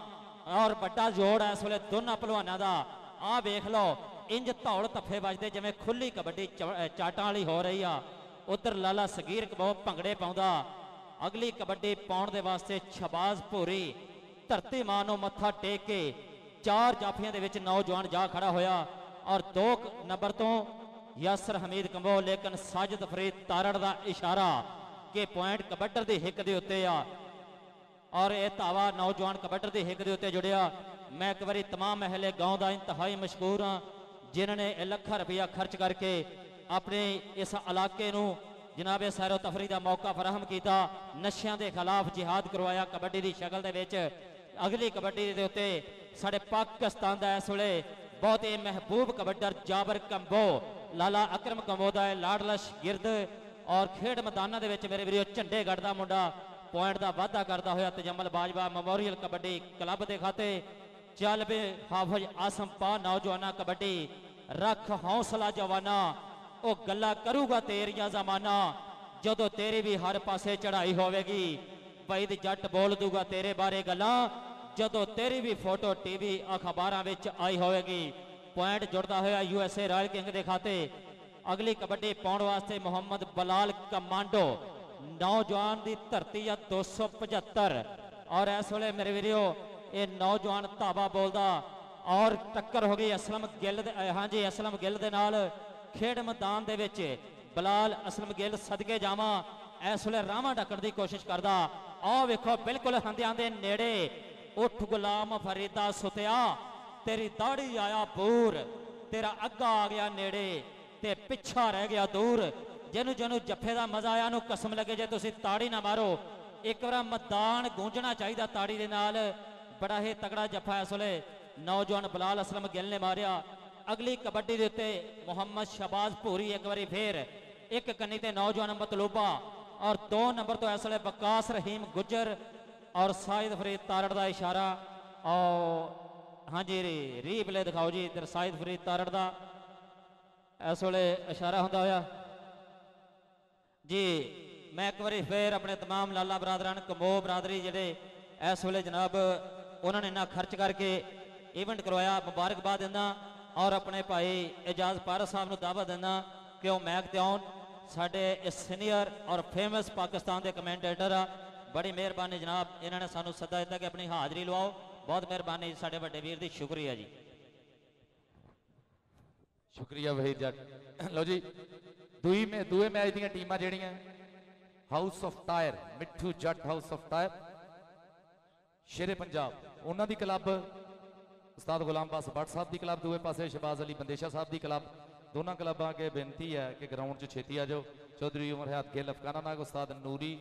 ਔਰ ਵੱਡਾ ਜੋੜ ਇਸ ਵੇਲੇ ਦੋਨਾਂ ਪਹਿਲਵਾਨਾਂ ਦਾ ਆਹ ਵੇਖ ਲਓ ਇੰਜ ਧੌਲ ਤੱਫੇ ਵੱਜਦੇ ਜਿਵੇਂ ਖੁੱਲੀ ਕਬੱਡੀ ਚਾਟਾਂ ਵਾਲੀ ਹੋ ਰਹੀ ਆ ਉਧਰ ਲਾਲਾ ਸਗੀਰ ਕਬੋ ਭੰਗੜੇ ਪਾਉਂਦਾ ਅਗਲੀ ਕਬੱਡੀ ਪਾਉਣ ਦੇ ਵਾਸਤੇ ਸ਼ਬਾਜ਼ ਭੂਰੀ ਧਰਤੀ ਮਾਂ ਨੂੰ ਮੱਥਾ ਟੇਕ ਕੇ 4 ਜਾਫੀਆਂ ਦੇ ਵਿੱਚ ਨੌਜਵਾਨ ਜਾ ਖੜਾ ਹੋਇਆ ਔਰ 2 ਨੰਬਰ ਤੋਂ ਯਾਸਰ ਹਮੀਦ ਕੰਬੋ ਲੇਕਿਨ ਸਾਜਦ ਫਰੀਦ ਤਾਰੜ ਦਾ ਇਸ਼ਾਰਾ ਕਿ ਪੁਆਇੰਟ ਕਬੱਡਰ ਦੀ ਹਿੱਕ ਦੇ ਉੱਤੇ ਆ ਔਰ ਇਹ ਧਾਵਾ ਨੌਜਵਾਨ ਕਬੱਡਰ ਦੀ ਹਿੱਕ ਦੇ ਉੱਤੇ ਜੁੜਿਆ ਮੈਂ ਇੱਕ ਵਾਰੀ तमाम ਮਹਿਲੇ ਗਾਉਂ ਦਾ ਇੰਤਹਾਈ ਮਸ਼ਕੂਰ ਹਾਂ ਜਿਨ੍ਹਾਂ ਨੇ ਲੱਖਾਂ ਰੁਪਇਆ ਖਰਚ ਕਰਕੇ ਆਪਣੇ ਇਸ ਇਲਾਕੇ ਨੂੰ ਜਨਾਬੇ ਸੈਰੋ ਤਫਰੀ ਦਾ ਮੌਕਾ ਫਰਾਹਮ ਕੀਤਾ ਨਸ਼ਿਆਂ ਦੇ ਖਿਲਾਫ ਜਿਹਾਦ ਕਰਵਾਇਆ ਕਬੱਡੀ ਦੀ ਸ਼ਕਲ ਦੇ ਵਿੱਚ ਅਗਲੀ ਕਬੱਡੀ ਦੇ ਉੱਤੇ ਸਾਡੇ ਪਾਕਿਸਤਾਨ ਦਾ ਇਸ ਵੇਲੇ ਬਹੁਤ ਹੀ ਮਹਿਬੂਬ ਕਬੱਡਰ ਜਾਬਰ ਕੰਬੋ ਲਾਲਾ ਅਕਰਮ ਕੰਬੋ ਦਾ ਲਾਡਲਾ ਸ਼ਾਗਿਰਦ ਔਰ ਖੇਡ ਮੈਦਾਨਾਂ ਦੇ ਵਿੱਚ ਮੇਰੇ ਵੀਰੋ ਝੰਡੇਗੜ੍ਹ ਦਾ ਮੁੰਡਾ ਪੁਆਇੰਟ ਦਾ ਵਾਅਦਾ ਕਰਦਾ ਹੋਇਆ ਤਜਮਲ ਬਾਜਵਾ ਮੈਮੋਰੀਅਲ ਕਬੱਡੀ ਕਲੱਬ ਦੇ ਖਾਤੇ ਚੱਲ ਵੇ ਹਾਫਿਜ਼ ਆਸਮ ਪਾ ਨੌਜਵਾਨਾਂ ਕਬੱਡੀ ਰੱਖ ਹੌਸਲਾ ਜਵਾਨਾ ਉਹ ਗੱਲਾਂ ਕਰੂਗਾ ਤੇਰੀਆਂ ਜ਼ਮਾਨਾ ਜਦੋਂ ਤੇਰੀ ਵੀ ਹਰ ਪਾਸੇ ਚੜ੍ਹਾਈ ਹੋਵੇਗੀ ਵੈਦ ਜੱਟ ਬੋਲ ਦੂਗਾ ਤੇਰੇ ਬਾਰੇ ਗੱਲਾਂ ਜਦੋਂ ਤੇਰੀ ਵੀ ਫੋਟੋ ਟੀਵੀ ਅਖਬਾਰਾਂ ਵਿੱਚ ਆਈ ਹੋਵੇਗੀ ਪੁਆਇੰਟ ਜੁੜਦਾ ਹੋਇਆ USA ਰਾਇਲ ਕਿੰਗ ਦੇ ਖਾਤੇ ਅਗਲੀ ਕਬੱਡੀ ਪਾਉਣ ਵਾਸਤੇ ਮੁਹੰਮਦ ਬਲਾਲ ਕਮਾਂਡੋ ਨੌਜਵਾਨ ਦੀ ਧਰਤੀ ਆ 275 ਔਰ ਇਸ ਵੇਲੇ ਮੇਰੇ ਵੀਰੋ ਇਹ ਨੌਜਵਾਨ ਧਾਵਾ ਬੋਲਦਾ ਔਰ ਟੱਕਰ ਹੋ ਗਈ ਅਸਲਮ ਗਿੱਲ ਦੇ ਹਾਂਜੀ ਅਸਲਮ ਗਿੱਲ ਦੇ ਨਾਲ ਖੇਡ ਮੈਦਾਨ ਦੇ ਵਿੱਚ ਬਲਾਲ ਅਸਲਮ ਗਿੱਲ ਸਦਕੇ ਜਾਵਾਂ ਇਸ ਵੇਲੇ ਰਾਵਾਂ ਡੱਕਣ ਦੀ ਕੋਸ਼ਿਸ਼ ਕਰਦਾ ਆਹ ਵੇਖੋ ਬਿਲਕੁਲ ਹੰਦਿਆਂ ਦੇ ਨੇੜੇ ਉੱਠ ਗੁਲਾਮ ਫਰੀਦਾ ਸੁਤਿਆ ਤੇਰੀ ਦਾੜੀ ਆਇਆ ਬੂਰ ਤੇਰਾ ਅੱਗਾ ਆ ਗਿਆ ਨੇੜੇ ਤੇ ਪਿੱਛਾ ਰਹਿ ਗਿਆ ਦੂਰ ਜਿਹਨੂੰ ਜੱਫੇ ਦਾ ਮਜ਼ਾ ਆਇਆ ਨੂੰ ਕਸਮ ਲੱਗੇ ਜੇ ਤੁਸੀਂ ਤਾੜੀ ਨਾ ਮਾਰੋ ਇੱਕ ਵਾਰ ਮੈਦਾਨ ਗੂੰਜਣਾ ਚਾਹੀਦਾ ਤਾੜੀ ਦੇ ਨਾਲ ਬੜਾ ਹੀ ਤਗੜਾ ਜੱਫਾ ਇਸ ਵੇਲੇ ਨੌਜਵਾਨ ਬਲਾਲ ਅਸਲਮ ਗਿੱਲ ਨੇ ਮਾਰਿਆ ਅਗਲੀ ਕਬੱਡੀ ਦੇ ਉੱਤੇ ਮੁਹੰਮਦ ਸ਼ਬਾਜ਼ ਭੂਰੀ ਇੱਕ ਵਾਰੀ ਫੇਰ ਇੱਕ ਕੰਨੀ ਤੇ ਨੌਜਵਾਨ ਮਤਲੂਬਾ ਔਰ 2 ਨੰਬਰ ਤੋਂ ਇਸ ਵੇਲੇ ਬਕਾਸ ਰਹੀਮ ਗੁੱਜਰ ਔਰ ਸਾਇਦ ਫਰੀਦ ਤਾਰੜ ਦਾ ਇਸ਼ਾਰਾ ਔਰ ਹਾਂਜੀ ਰੀਪਲੇ ਦਿਖਾਓ ਜੀ ਇਧਰ ਸਾਇਦ ਫਰੀਦ ਤਾਰੜ ਦਾ ਇਸ ਵੇਲੇ ਇਸ਼ਾਰਾ ਹੁੰਦਾ ਹੋਇਆ ਜੀ ਮੈਂ ਇੱਕ ਵਾਰੀ ਫੇਰ ਆਪਣੇ तमाम ਲਾਲਾ ਬਰਾਦਰਾਂ ਕੰਬੋ ਬਰਾਦਰੀ ਜਿਹੜੇ ਇਸ ਵੇਲੇ ਜਨਾਬ ਉਹਨਾਂ ਨੇ ਇੰਨਾ ਖਰਚ ਕਰਕੇ ਇਵੈਂਟ ਕਰਵਾਇਆ ਮੁਬਾਰਕਬਾਦ ਦਿੰਦਾ ਔਰ ਆਪਣੇ ਭਾਈ ਇਜਾਜ਼ ਪਾਰਸ ਸਾਹਿਬ ਨੂੰ ਦਾਅਵਾ ਦਿੰਦਾ ਕਿ ਉਹ ਮੈਕ ਤੇ ਆਉਣ ਸਾਡੇ ਇਸ ਸੀਨੀਅਰ ਔਰ ਫੇਮਸ ਪਾਕਿਸਤਾਨ ਦੇ ਕਮੈਂਟੇਟਰ ਆ ਬੜੀ ਮਿਹਰਬਾਨੀ ਜਨਾਬ ਇਹਨਾਂ ਨੇ ਸਾਨੂੰ ਸੱਦਾ ਦਿੱਤਾ ਕਿ ਆਪਣੀ ਹਾਜ਼ਰੀ ਲਵਾਓ ਬਹੁਤ ਮਿਹਰਬਾਨੀ ਸਾਡੇ ਵੱਡੇ ਵੀਰ ਦੀ ਸ਼ੁਕਰੀਆ ਜੀ ਸ਼ੁਕਰੀਆ ਵਹੀਦ ਜੱਟ ਲਓ ਜੀ ਦੂਏ ਮੈਚ ਦੀਆਂ ਟੀਮਾਂ ਜਿਹੜੀਆਂ ਹਾਊਸ ਆਫ ਟਾਇਰ ਮਿੱਠੂ ਜੱਟ house of tyre Shere Punjab ਉਹਨਾਂ ਦੀ ਕਲੱਬ ਉਸਤਾਦ ਗੁਲਾਮ ਬਾਸ ਭੱਟ ਸਾਹਿਬ ਦੀ ਕਲੱਬ ਦੂਏ ਪਾਸੇ ਸ਼ਬਾਜ਼ ਅਲੀ ਬੰਦੇਸ਼ਾ ਸਾਹਿਬ ਦੀ ਕਲੱਬ ਦੋਨਾਂ ਕਲੱਬਾਂ ਅੱਗੇ ਬੇਨਤੀ ਹੈ ਕਿ ਗਰਾਊਂਡ 'ਚ ਛੇਤੀ ਆ ਜਾਓ ਚੌਧਰੀ ਉਮਰ ਹਯਾਤ ਗਿੱਲ ਅਫਗਾਨਾ ਨਾਗ ਉਸਤਾਦ ਨੂਰੀ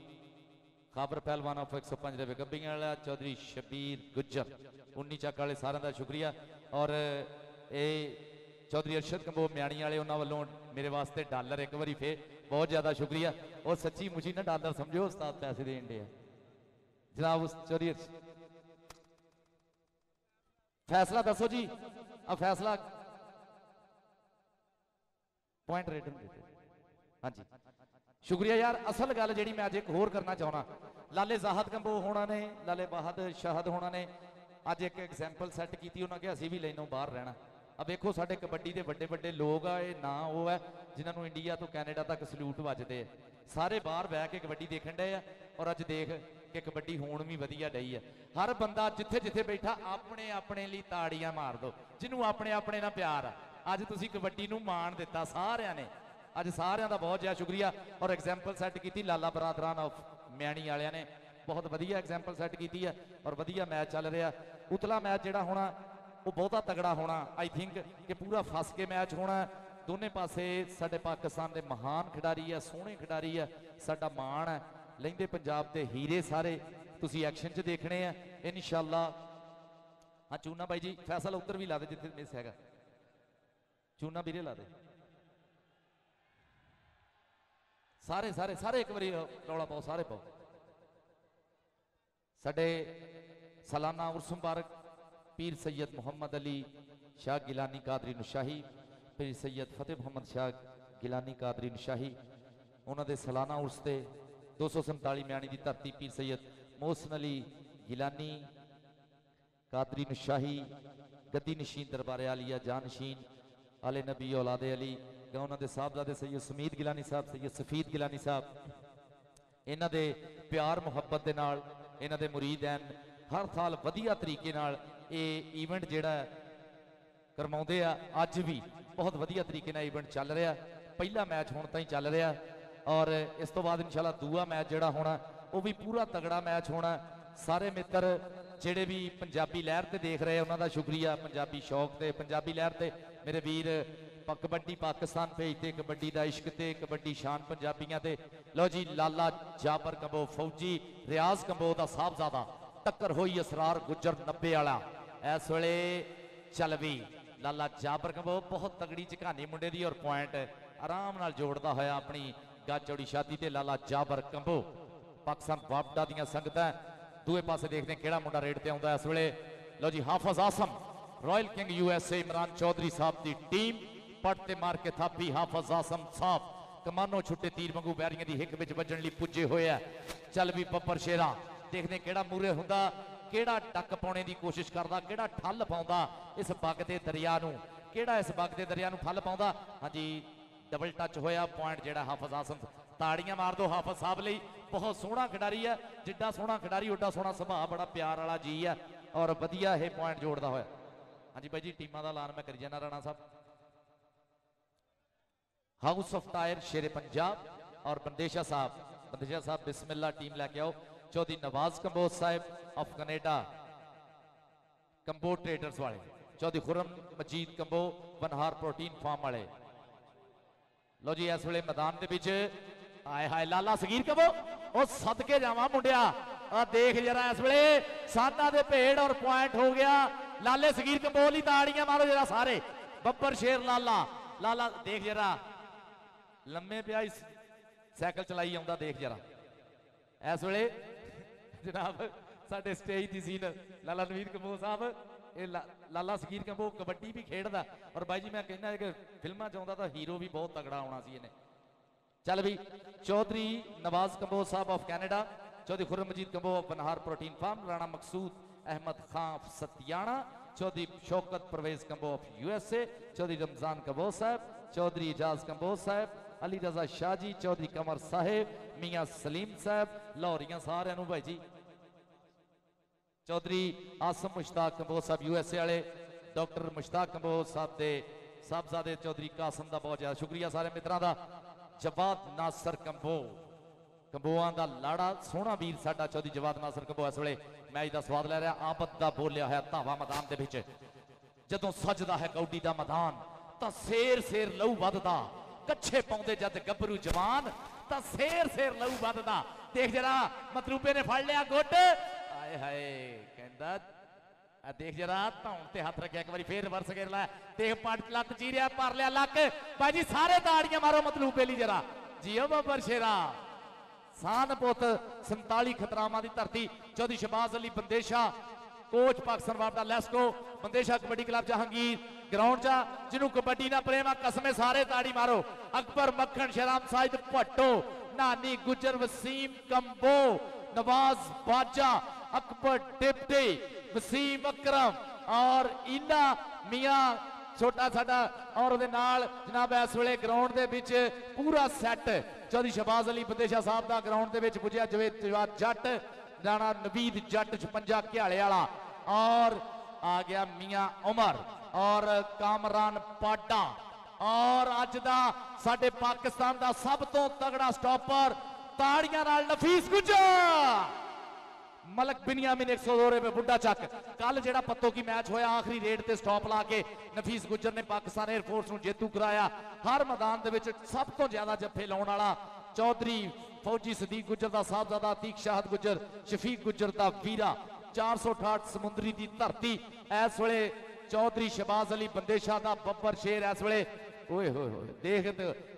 ਖਾਬਰ ਪਹਿਲਵਾਨ ਆਫ 105 ਦੇ ਗੱਬੀਆਂ ਵਾਲਾ ਚੌਧਰੀ ਸ਼ਬੀਰ ਗੁੱਜਰ 19 ਚੱਕ ਵਾਲੇ ਸਾਰਿਆਂ ਦਾ ਸ਼ੁਕਰੀਆ ਔਰ ਇਹ ਚੌਧਰੀ ਅਰਸ਼ਦ ਕੰਬੋ ਮਿਆਣੀ ਵਾਲੇ ਉਹਨਾਂ ਵੱਲੋਂ ਮੇਰੇ ਵਾਸਤੇ ਡਾਲਰ ਇੱਕ ਵਾਰੀ ਫੇਰ ਬਹੁਤ ਜ਼ਿਆਦਾ ਸ਼ੁਕਰੀਆ ਉਹ ਸੱਚੀ ਮੁੱਚੀ ਨਾ ਡਾਲਰ ਸਮਝੋ ਉਸਤਾਦ ਪੈਸੇ ਦੇਣ ਦੇ ਆ ਜਨਾਬ ਉਸ ਚੌਧਰੀ ਫੈਸਲਾ ਦੱਸੋ ਜੀ ਆ ਫੈਸਲਾ ਪੁਆਇੰਟ ਰੇਟ ਹਾਂਜੀ ਸ਼ੁਕਰੀਆ ਯਾਰ ਅਸਲ ਗੱਲ ਜਿਹੜੀ ਮੈਂ ਅੱਜ ਇੱਕ ਹੋਰ ਕਰਨਾ ਚਾਹੁੰਦਾ ਲਾਲੇ ਜ਼ਾਹਦ ਕੰਬੋ ਹੋਣਾ ਨੇ ਲਾਲੇ ਬਾਹਦ ਸ਼ਾਹਦ ਹੋਣਾ ਨੇ ਅੱਜ ਇੱਕ ਐਗਜ਼ਾਮਪਲ ਸੈੱਟ ਕੀਤੀ ਉਹਨਾਂ ਕਿ ਅਸੀਂ ਵੀ ਲੈਨੋਂ ਬਾਹਰ ਰਹਿਣਾ ਆ ਵੇਖੋ ਸਾਡੇ ਕਬੱਡੀ ਦੇ ਵੱਡੇ ਵੱਡੇ ਲੋਕ ਆ ਇਹ ਨਾ ਉਹ ਹੈ ਜਿਨ੍ਹਾਂ ਨੂੰ ਇੰਡੀਆ ਤੋਂ ਕੈਨੇਡਾ ਤੱਕ ਸਲੂਟ ਵੱਜਦੇ ਆ ਸਾਰੇ ਬਾਹਰ ਬਹਿ ਕੇ ਕਬੱਡੀ ਦੇਖਣ ਡਏ ਆ ਔਰ ਅੱਜ ਦੇਖ ਕਿ ਕਬੱਡੀ ਹੋਣ ਵੀ ਵਧੀਆ ਡਈ ਆ ਹਰ ਬੰਦਾ ਜਿੱਥੇ ਜਿੱਥੇ ਬੈਠਾ ਆਪਣੇ ਆਪਣੇ ਲਈ ਤਾੜੀਆਂ ਮਾਰ ਦੋ ਜਿਹਨੂੰ ਆਪਣੇ ਆਪਣੇ ਨਾਲ ਪਿਆਰ ਆ ਅੱਜ ਤੁਸੀਂ ਕਬੱਡੀ ਨੂੰ ਮਾਣ ਦਿੱਤਾ ਸਾਰਿਆਂ ਨੇ ਅੱਜ ਸਾਰਿਆਂ ਦਾ ਬਹੁਤ ਜ਼ਿਆਦਾ ਸ਼ੁਕਰੀਆ ਔਰ ਐਗਜ਼ਾਮਪਲ ਸੈੱਟ ਕੀਤੀ ਲਾਲਾ ਬਰਾਦਰਾਨ ਆਫ ਮਿਆਣੀ ਵਾਲਿਆਂ ਨੇ ਬਹੁਤ ਵਧੀਆ ਐਗਜ਼ਾਮਪਲ ਸੈੱਟ ਕੀਤੀ ਹੈ ਔਰ ਵਧੀਆ ਮੈਚ ਚੱਲ ਰਿਹਾ ਉਤਲਾ ਮੈਚ ਜਿਹੜਾ ਹੋਣਾ ਉਹ ਬਹੁਤਾ ਤਗੜਾ ਹੋਣਾ ਆਈ ਥਿੰਕ ਕਿ ਪੂਰਾ ਫਸ ਕੇ ਮੈਚ ਹੋਣਾ ਦੋਨੇ ਪਾਸੇ ਸਾਡੇ ਪਾਕਿਸਤਾਨ ਦੇ ਮਹਾਨ ਖਿਡਾਰੀ ਆ ਸੋਹਣੇ ਖਿਡਾਰੀ ਆ ਸਾਡਾ ਮਾਣ ਹੈ ਲਹਿੰਦੇ ਪੰਜਾਬ ਦੇ ਹੀਰੇ ਸਾਰੇ ਤੁਸੀਂ ਐਕਸ਼ਨ 'ਚ ਦੇਖਣੇ ਆ ਇਨਸ਼ਾਅੱਲਾ ਹਾਂ ਚੂਨਾ ਬਾਈ ਜੀ ਫੈਸਲਾ ਉੱਧਰ ਵੀ ਲਾ ਦੇ ਜਿੱਥੇ ਮਿਸ ਹੈਗਾ ਚੂਨਾ ਵੀਰੇ ਲਾ ਦੇ ਸਾਰੇ ਸਾਰੇ ਸਾਰੇ ਇੱਕ ਵਾਰੀ ਰੌਲਾ ਪਾਓ ਸਾਰੇ ਪਾਓ ਸਾਡੇ ਸਾਲਾਨਾ ਉਰਸ ਮੁਬਾਰਕ पीर सैयद मुहम्मद अली शाह गिलानी कादरी नुशाही, पीर सैयद फतेह मुहम्मद शाह गिलानी कादरी नुशाही, उन्होंने सालाना उर्स से 247 म्याणी की धरती पीर सैयद मोहसन अली गिलानी कादरी नुशाही, गद्दी नशीन दरबार आलिया जानशीन आले नबी औलादे अली, उन्होंने साहबजादे सैयद समीद गिलानी साहब, सैयद सफीद गिलानी साहब, इन्हां दे प्यार मुहब्बत दे नाल इन्हां दे मुरीद हैं हर साल वधिया तरीके नाल ये ईवेंट जिहड़ा करवाउंदे आ। अज भी बहुत वधिया तरीके नाल ईवेंट चल रहा, पहला मैच हुण ताईं चल रहा और इस तो बाद इंशाल्लाह दूआ मैच जिहड़ा होना वो भी पूरा तगड़ा मैच होना। सारे मित्र जिहड़े भी पंजाबी लहर ते देख रहे उन्हां दा शुक्रिया, पंजाबी शौक ते पंजाबी लहर ते मेरे वीर कबड्डी पाकिस्तान भेजते, कबड्डी का इश्क ते कबड्डी शान पंजाबियां ते। लो जी लाला जाबर कंबो फौजी रियाज कंबो का साहबजादा टक्कर हुई असरार गुजर 90 वाला, इस वेले चल भी लाला जाबर कंबो बहुत तगड़ी झकानी मुंडे दी और पॉइंट आराम नाल जोड़दा होया अपनी गज चौड़ी छाती ते लाला जाबर कंबो। पाकिस्तान वापडा दियां संगतां दूए पासे देखते हैं किहड़ा मुंडा रेड ते आउंदा इस वेले। लो जी Hafiz Asim Royal king USA Imran Chaudhary साहब की टीम पट ते मार के थापी हाफिज आसम साहब कमानो छुट्टे तीर वांगू बैरियां दी हिक विच वजण लई पुजे होए आ। चल भी बब्बर शेरा देखने किहड़ा मूरे हुंदा, किहड़ा टक पाने की कोशिश करदा, किहड़ा ठल पाउंदा इस बगदे दरिया नूं, किहड़ा इस बगदे दरिया नूं ठल पाउंदा। हाँ जी डबल टच होया पॉइंट जिहड़ा हाफिज आसम, ताड़ियां मार दो हाफिज साहब लई, बहुत सोहना खिडारी है, जिड्डा सोहना खिडारी उड्डा सोहना सुभाਅ, बड़ा प्यार वाला जी है और वधिया यह पॉइंट जोड़दा होया। हाँ जी भाई जी टीमां दा ऐलान मैं करी जाना राणा साहब। House of tyre Shere Punjab और बंदेशा साहब बिस्मिल्लाह टीम लैके आओ। चौधरी नवाज कंबोज साहब ऑफ कनेडा कंबो ट्रेडर्स वाले, चौधरी खुरम मजीद कंबो बनहार प्रोटीन फार्म वाले। लो जी इस वेले मैदान के विच आए हाय लाला सगीर कंबो ओ सदके जावा मुंडिया देख जरा इस वेले साधा दे भेड़ और पॉइंट हो गया लाले सगीर कंबो ली, ताड़ियां मारो जरा सारे। बब्बर शेर लाला लाला देख जरा लम्मे पिया साइकिल चलाई आउंदा, देख जरा इस वेले जनाब साडे स्टेज की सीन लाला नवीद कंबो साहब, ये लाला सगीर कंबो कबड्डी भी खेडदा और भाई जी मैं कहना कि फिल्मां च आउंदा तां हीरो भी बहुत तगड़ा आउणा सी इहने। चल भी चौधरी नवाज कंबो साहब of Canada, Chaudhary Khurram Majeed Kamboh of Banhar protein farm, Rana Maqsood Ahmad Khan Satiana, Chaudhary Shaukat Parvez Kamboh of USA, Chaudhary Ramzan Kamboh साहब, चौधरी एजाज कंबो साहब, अली रजा शाह जी, चौधरी कमर साहेब, मियाँ सलीम साहब, लाहौरियां सारे भाई जी, चौधरी आसम मुश्ताक कंबो साहब यूएसए वाले, डॉक्टर मुश्ताक कंबो साहब के साहबजादे चौधरी कासम का बहुत ज्यादा शुक्रिया सारे मित्रों का। जवाद नासर कंबो कंबोआ का लाड़ा सोहना वीर साडा चौधरी जवाद नासर कंबो इस वेले मैच का स्वाद ले रहा। आबद का बोलिया है धावा मैदान के विच जदों सजदा है कौडी का मैदान तां शेर शेर लहू वधदा, कच्छे पाउंदे जद गभरू जवान तां शेर शेर लहू वधदा। देख जरा मतलूबे ने फड़ लिया गुट, आए हाय कहंदा देख जरा धौन ते हाथ रखिया एक बार फिर वर्स गिर ला, देख पट लत चीरिया पर लिया लक, भाई जी सारे ताड़ियां मारो मतलूबे ली जरा जियो बब्बर शेरा। सान पुत 47 खतरामा की धरती, चौधरी शहबाज अली बंदेशा कोच पाकिस्तान वापडा LESCO, Bandesha kabaddi club Jahangir ground चा जिन्हों कबड्डी ना प्रेम कसमे सारे ताड़ी मारो। अकबर मक्खन शहराम साहिद भट्टो, नानी गुजर वसीम कंबो, नवाज बाजा, अकबर डिप्टी, वसीम अकरम और इना मियाँ छोटा साडा और उहदे नाल जनाब इस वेले ग्राउंड दे विच पूरा सैट चौधरी शहबाज अली बंदेशा साहब दा ग्राउंड दे विच पुजिया जवेद जट, राणा नवीद जट 56 घियाले वाला और आ गया मियाँ उमर और कामरान पाडा और अज दा साडे पाकिस्तान दा सब तो तगड़ा स्टॉपर ताड़ियां नाल नफीस गुजर मलक बिनियामिन 102 रुपए बुढ़ा चक। कल जेड़ा पत्तो की मैच होया आखिरी रेड ते स्टॉप ला के नफीस गुजर ने पाकिस्तान एयरफोर्स नूं जेतू कराया। हर मैदान दे विच सब तो ज्यादा जफे लाउण वाला चौधरी फौजी सदीक गुजर दा साहबजादा, अतीक शाहद गुजर, शफीक गुजर दा वीरा, 468 समुंदरी दी धरती इस वेले चौधरी शहबाज अली बंदेशा दा बब्बर शेर इस वेले ओए होए देख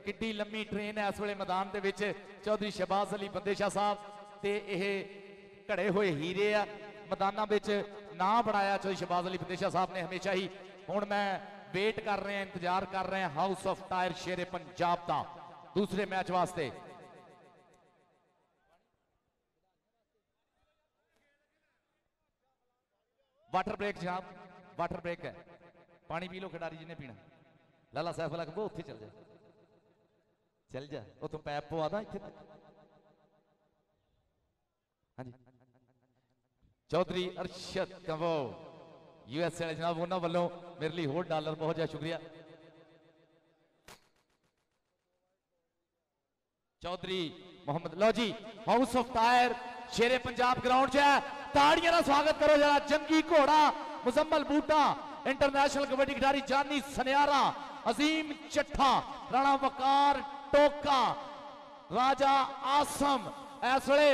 किड्डी लम्मी ट्रेन है इस वेले मैदान दे विच। चौधरी शहबाज अली बंदेशा साहब ते यह घड़े हुए हीरे आ मैदाना विच ना बनाया चौधरी शहबाज अली फतेशा साहब ने हमेशा ही। हुण मैं वेट कर रहे हैं, इंतजार कर रहे हैं house of tyre Shere Punjab का दूसरे मैच वास्ते। वाटर ब्रेक जनाब, वाटर ब्रेक है, पानी पी लो खिडारी जिन्हें पीना। लाला सैफ अला कबो उत्थे चल जा, चल जा, वो तुम पैप पवा दा इत्थे तक। हाँ जी, चौधरी अरशद कंबो यूएस वाले जनाब, उन्होंने वालों मेरे लिए होर डॉलर बहुत ज्यादा शुक्रिया। चौधरी मोहम्मद, लो जी house of tyre Shere Punjab ground च है, ताड़ियां का स्वागत करो जरा। जंगी घोड़ा मुजम्मल बूटा, इंटरनेशनल कबड्डी खिडारी जानी सनियारा, अजीम चट्ठा, राणा वकार टोका, राजा आसम। इस वे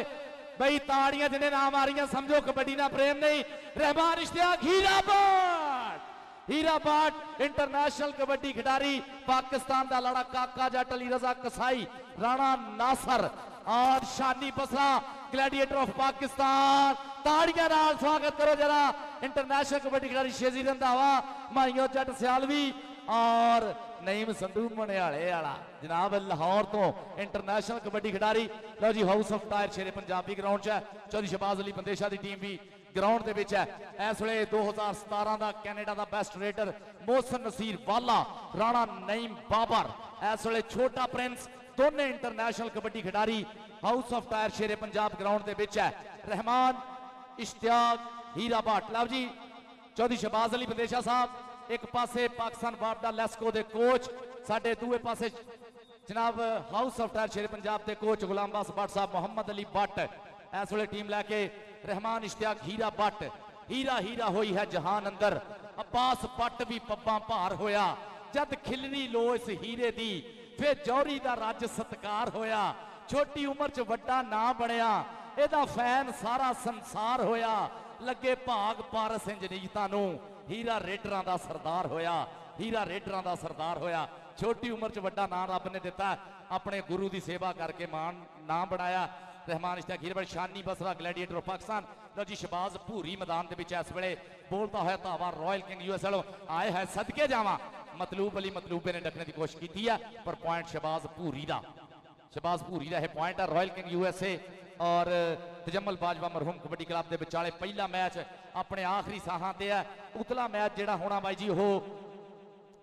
बई ताड़ियां जिन्हें नाम आ रही समझो कबड्डी ना प्रेम नहीं। रहमान इश्तियाक हीराबाद, हीराबाद इंटरनेशनल कबड्डी खिडारी, पाकिस्तान का लाड़ा काका जट अली रजा कसाई, राणा नासर और शानी बसरा ग्लैडिएटर ऑफ पाकिस्तान। ताड़ियां नाल स्वागत करो जरा इंटरनेशनल कबड्डी खिडारी शेजी रंधावा, माइयो जट सियालवी और नईम संधू मनियाले वाला जनाब लाहौर तो इंटरनेशनल कबड्डी खिडारी। लो जी house of tyre Shere Punjabi ground च है, चौधरी शहबाज अली बंदेशा की टीम भी ग्राउंड के विच है। इस वे 2017 का कैनेडा का बेस्ट रेडर मोहसन नसीर वाला, राणा नईम बाबर, इस वे छोटा प्रिंस, दोनों इंटरनेशनल कबड्डी खिडारी house of tyre Shere Punjab ground के विच है। रहमान इश्तियाक हीराबाट, लो जी चौधरी शहबाज अली बंदेशा साहब एक पासे पाकिस्तान बाबडा लेस्को के कोच, साडे दूए पासे जनाब house of tyre Shere Punjab के कोच गुलाम अब्बास भट्ट साहब, मोहम्मद अली भट्ट इस वे टीम लैके। रहमान इश्तियाक हीरा भट्ट, हीरा हीरा होई है जहान अंदर, अब्बास भट्ट भी पब्बा भार होया जद खिलरी लो इस हीरे दी, फिर जौहरी दा रज सत्कार होया, छोटी उम्र च वड्डा ना बनया, एदा फैन सारा संसार होया, लगे भाग पारस इंजनीता नूं, हीरा रेडरां दा सरदार होया, हीरा रेडरां दा सरदार होया। छोटी उम्र च वड्डा नाम रब ने दिता, अपने गुरु की सेवा करके मान नाम बनाया। रहमान इश्तियाक हीराबाट, शानी बसरा ग्लैडिएटर ऑफ पाकिस्तान। लो जी शहबाज भूरी मैदान के इस वे बोलता हुआ धावा रॉयल किंग यूएस आए है सदके जावा, मतलूब अली मतलूबे ने डकने की कोशिश की है पर पॉइंट शहबाज भूरी का, शहबाज भूरी का यह पॉइंट है। रॉयल किंग यूएसए और तजम्मल बाजवा मरहूम कबड्डी क्लब के विचाले पहला मैच अपने आखिरी साहां ते है। उतला मैच जिहड़ा होना बाई जी वो